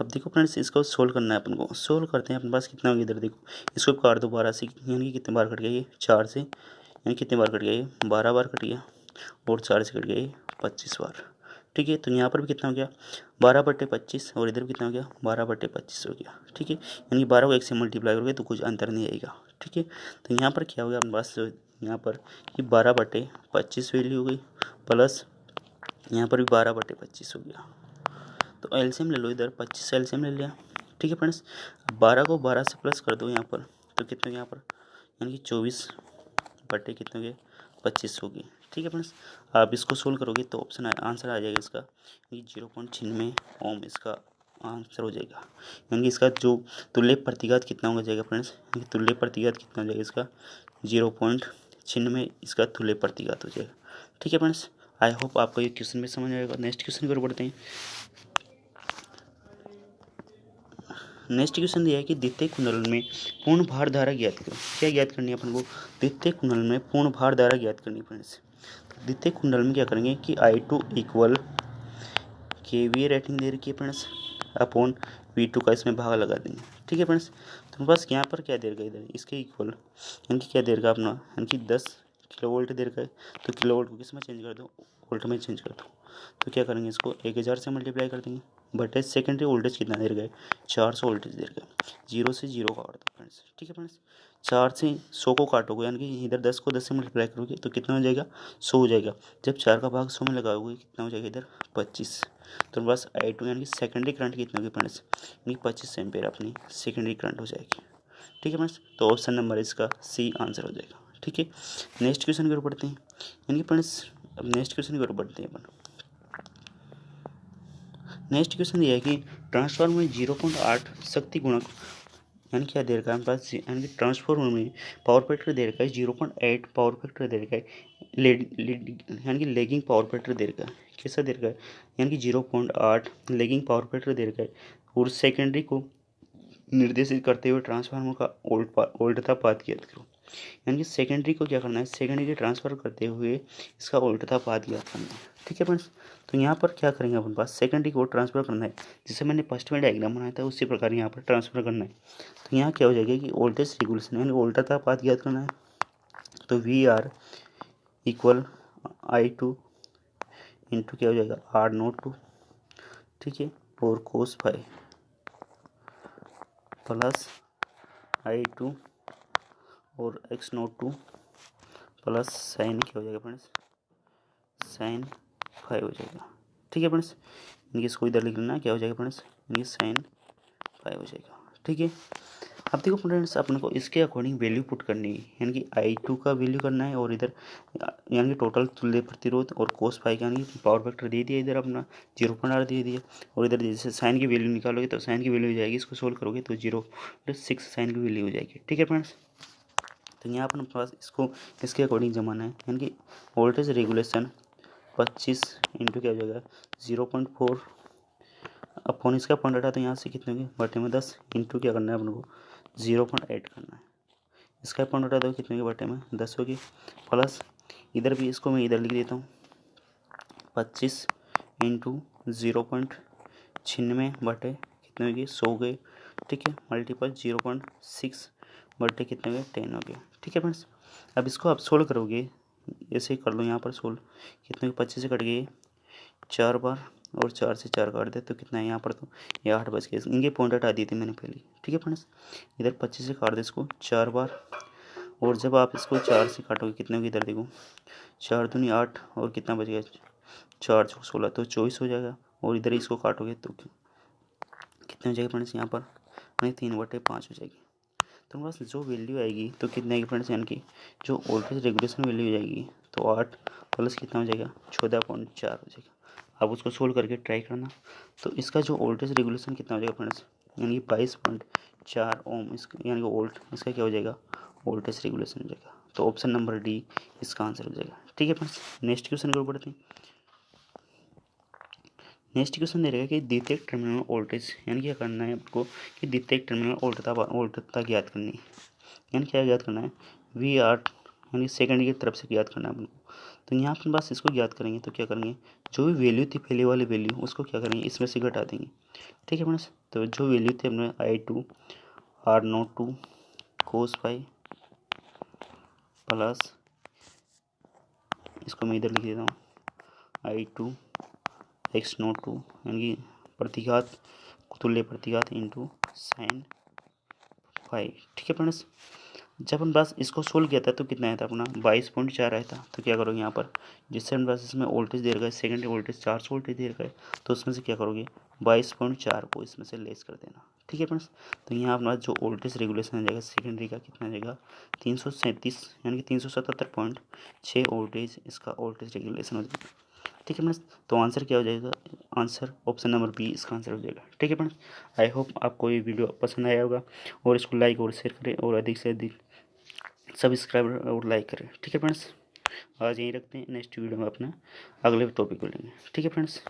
[SPEAKER 1] अब देखो फ्रेंड्स इसको सोल्व करना है अपन को। सोल्व करते हैं, अपने पास कितना होगा इधर देखो, इसको काट दो 12 से, यानी कि कितने बार कट गया ये 4 से, यानी कितने बार कट गया ये 12 बार कट गया और 4 से कट गया ये 25 बार। ठीक है, तो यहाँ पर भी कितना हो गया 12/25 और इधर भी कितना हो गया 12/25 हो गया। ठीक है, यानी 12 को 1 से मल्टीप्लाई करोगे तो कुछ अंतर नहीं आएगा। ठीक है, तो यहाँ पर क्या हो गया अपने पास यहाँ पर कि 12/25 वैल्यू हो गई प्लस यहाँ पर भी 12/25 हो गया। तो एलसीएम ले लो, इधर 25 से एलसीएम ले लिया। ठीक है फ्रेंड्स, 12 को 12 से प्लस कर दो यहाँ पर तो कितने यहाँ पर यानी कि 24 बटे कितने हो गए 25 हो गए। ठीक है फ्रेंड्स, आप इसको सोल्व करोगे तो ऑप्शन आंसर आ जाएगा इसका, ये 0.96 ओम इसका आंसर हो जाएगा। यानी कि इसका जो तुल्य प्रतिघात कितना हो जाएगा फ्रेंड्स, तुल्य प्रतिघात कितना हो जाएगा इसका 0.96 इसका तुल्य प्रतिघात हो जाएगा। ठीक है फ्रेंड्स, आई होप आपको ये क्वेश्चन में समझ आएगा। नेक्स्ट क्वेश्चन की ओर बढ़ते हैं। नेक्स्ट क्वेश्चन दिया है कि द्वितीय कुंडल में पूर्ण भार धारा ज्ञात करो। क्या ज्ञात करनी है अपन को, द्वितीय कुंडल में पूर्ण भार धारा ज्ञात करनी है फ्रेंड्स। द्वितीय कुंडल में क्या करेंगे कि I2 इक्वल KVA रेटिंग दे रखी है फ्रेंड्स अपॉन V2 का इसमें भाग लगा देंगे। ठीक है फ्रेंड्स, तो बस यहाँ पर क्या दे रखा है इधर इसके इक्वल यानी कि क्या दे रखा अपना यानी कि 10 किलो वोल्ट दे रखा है, तो किलो वोल्ट को किस में चेंज कर दो वोल्ट में चेंज कर दो। तो क्या करेंगे इसको 1000 से मल्टीप्लाई कर देंगे बट सेकेंडरी वोल्टेज कितना दे रखा है 400 वोल्टेज दे रखा है। 0 से 0 काट दो फ्रेंड्स। ठीक है फ्रेंड्स, 4 से 100 को काटोगे यानी कि इधर 10 को 10 से मल्टीप्लाई करोगे तो कितना हो जाएगा 100 हो जाएगा। जब 4 का भाग 100 में लगाओगे कितना हो जाएगा इधर 25। तो बस I2 यानी कि सेकेंडरी करंट कितनी होगी फ्रेंड्स यानी 25 एम्पेयर अपनी सेकेंडरी करंट हो जाएगी। ठीक है फ्रेंड्स, तो ऑप्शन नंबर इसका सी आंसर हो जाएगा। ठीक है, नेक्स्ट क्वेश्चन की ओर बढ़ते हैं। यानी कि फ्रेंड्स अब नेक्स्ट क्वेश्चन की ओर बढ़ते हैं अपन। नेक्स्ट क्वेश्चन ये है कि ट्रांसफार्मर में 0.8 शक्ति गुणक यानी क्या दे रखा है हमारे पास, यानी कि ट्रांसफार्मर में पावर फैक्टर दे रखा है 0.8 पावर फैक्टर दे रखा है, यानी कि लेगिंग पावर फैक्टर दे रखा है। कैसा दे रखा है यानी कि 0.8 लेगिंग पावर फैक्टर दे रखा है और सेकेंडरी को निर्देशित करते हुए ट्रांसफार्मर का उल्टा पाथ ज्ञात करो। यानी कि सेकेंडरी को क्या करना है, सेकेंडरी ट्रांसफर करते हुए इसका उल्टा पाथ ज्ञात करना है। ठीक है फ्रेंड्स, तो यहाँ पर क्या करेंगे अपन पास सेकेंडरी को ट्रांसफर करना है, जैसे मैंने फर्स्ट में डायग्राम बनाया था उसी प्रकार यहाँ पर ट्रांसफर करना है। तो यहाँ क्या हो जाएगा कि वोल्टेज रेगुलेशन यानी उल्टा पाथ ज्ञात करना है। तो VR इक्वल I2 इंटू क्या हो जाएगा R02। ठीक है, और कोस फाई प्लस I2 और X02 प्लस साइन क्या हो जाएगा फ्रेंड्स साइन 5 हो जाएगा। ठीक है फ्रेंड्स, इनकी इसको इधर लिख लेना क्या हो जाएगा फ्रेंड्स, इनकी साइन 5 हो जाएगा। ठीक है, अब देखो फ्रेंड्स, अपने को इसके अकॉर्डिंग वैल्यू पुट करनी है, यानी कि I2 का वैल्यू करना है, और इधर यानी कि टोटल तुल्य प्रतिरोध और कोस फाई का यानी कि पावर फैक्टर दे दिया, इधर अपना 0.8 दे दिया, और इधर जैसे साइन की वैल्यू निकालोगे तो साइन की वैल्यू हो जाएगी, इसको सोल्व करोगे तो 0.6 साइन की वैल्यू हो जाएगी। ठीक है फ्रेंड्स, तो यहाँ पर अपने पास इसको इसके अकॉर्डिंग जमाना है, यानी कि वोल्टेज रेगुलेशन 25 इंटू क्या हो जाएगा 0.4 अपॉन इसका पॉइंट हटा, तो यहाँ से कितने होंगे बटे में 10 इंटू क्या करना है अपने को 0.8 करना है, इसका पॉइंट हटा दो कितने के बटे में 10 होगी, प्लस इधर भी इसको मैं इधर लिख देता हूँ 25 इंटू 0.96 बटे कितने होगी 100 गए, ठीक है, मल्टीपल 0.6 बटे कितने हो गए 10 हो गया। ठीक है फ्रेंड्स, अब इसको आप सोल्व करोगे, ऐसे ही कर लो यहाँ पर सोल्व, कितने 25 से कट गए 4 बार, और 4 से 4 काट दे तो कितना है यहाँ पर, तो ये 8 बच गए, इनके पॉइंट हटा दिए थे मैंने पहले। ठीक है फ्रेंड्स, इधर 25 से काट दे इसको 4 बार, और जब आप इसको 4 से काटोगे कितने होगी, इधर देखो 4 दूनी 8, और कितना बच गया 4 चौक 16, तो 24 हो जाएगा, और इधर इसको काटोगे तो कितने हो जाएगी फ्रेंड्स यहाँ पर 3/5 हो जाएगी। तो बस जो वैल्यू आएगी तो कितने आएगी फ्रेंड्स, यानी कि जो वोल्टेज रेगुलेशन वैल्यू हो जाएगी तो 8 प्लस कितना हो जाएगा 14.4 हो जाएगा। आप उसको सोल्व करके ट्राई करना, तो इसका जो वोल्टेज रेगुलेशन कितना हो जाएगा फ्रेंड्स, यानी कि 22.4 ओम, इसका यानी कि वोल्ट, इसका क्या हो जाएगा वोल्टेज रेगुलेशन हो जाएगा। तो ऑप्शन नंबर डी इसका आंसर हो जाएगा। ठीक है फ्रेंड्स, नेक्स्ट क्वेश्चन की ओर बढ़ते हैं। नेक्स्ट क्वेश्चन दे रहेगा कि द्वितीयक टर्मिनल वोल्टेज, यानी क्या करना है आपको कि द्वितीयक टर्मिनल वोल्टता ज्ञात करनी है, यानी क्या ज्ञात करना है VR, यानी सेकेंड की तरफ से ज्ञात करना है आपको। तो यहाँ पर बस इसको ज्ञात करेंगे तो क्या करेंगे, जो भी वैल्यू थी पहले वाली वैल्यू उसको क्या करेंगे इसमें से घटा देंगे। ठीक है फ्रेंड्स, तो जो वैल्यू थी अपने I2 R02 cos phi plus, इसको मैं इधर लिख देता हूँ I2 X02, यानी कि प्रतिघात तुल्य प्रतिघात इंटू साइन फाई। ठीक है फ्रेंड्स, जब हम बस इसको सोल्व किया था तो कितना आया था अपना 22.4 आया था। तो क्या करोगे यहाँ पर, जिससे हम बस इसमें वोल्टेज दे रखा है सेकेंडरी वोल्टेज 400 वोल्टेज दे रखा है, तो उसमें से क्या करोगे 22.4 को इसमें से लेस कर देना। ठीक है फ्रेंड्स, तो यहाँ अपना जो वोल्टेज रेगुलेशन आ जाएगा सेकेंडरी का कितना आ जाएगा 337, यानी कि 377.6 वोल्टेज इसका वोल्टेज रेगुलेशन हो जाएगा। ठीक है फ्रेंड्स, तो आंसर क्या हो जाएगा, आंसर ऑप्शन नंबर बी इसका आंसर हो जाएगा। ठीक है फ्रेंड्स, आई होप आपको ये वीडियो पसंद आया होगा, और इसको लाइक और शेयर करें, और अधिक से अधिक सब्सक्राइब और लाइक करें। ठीक है फ्रेंड्स, आज यहीं रखते हैं, नेक्स्ट वीडियो में अपना अगले टॉपिक को लेंगे। ठीक है फ्रेंड्स।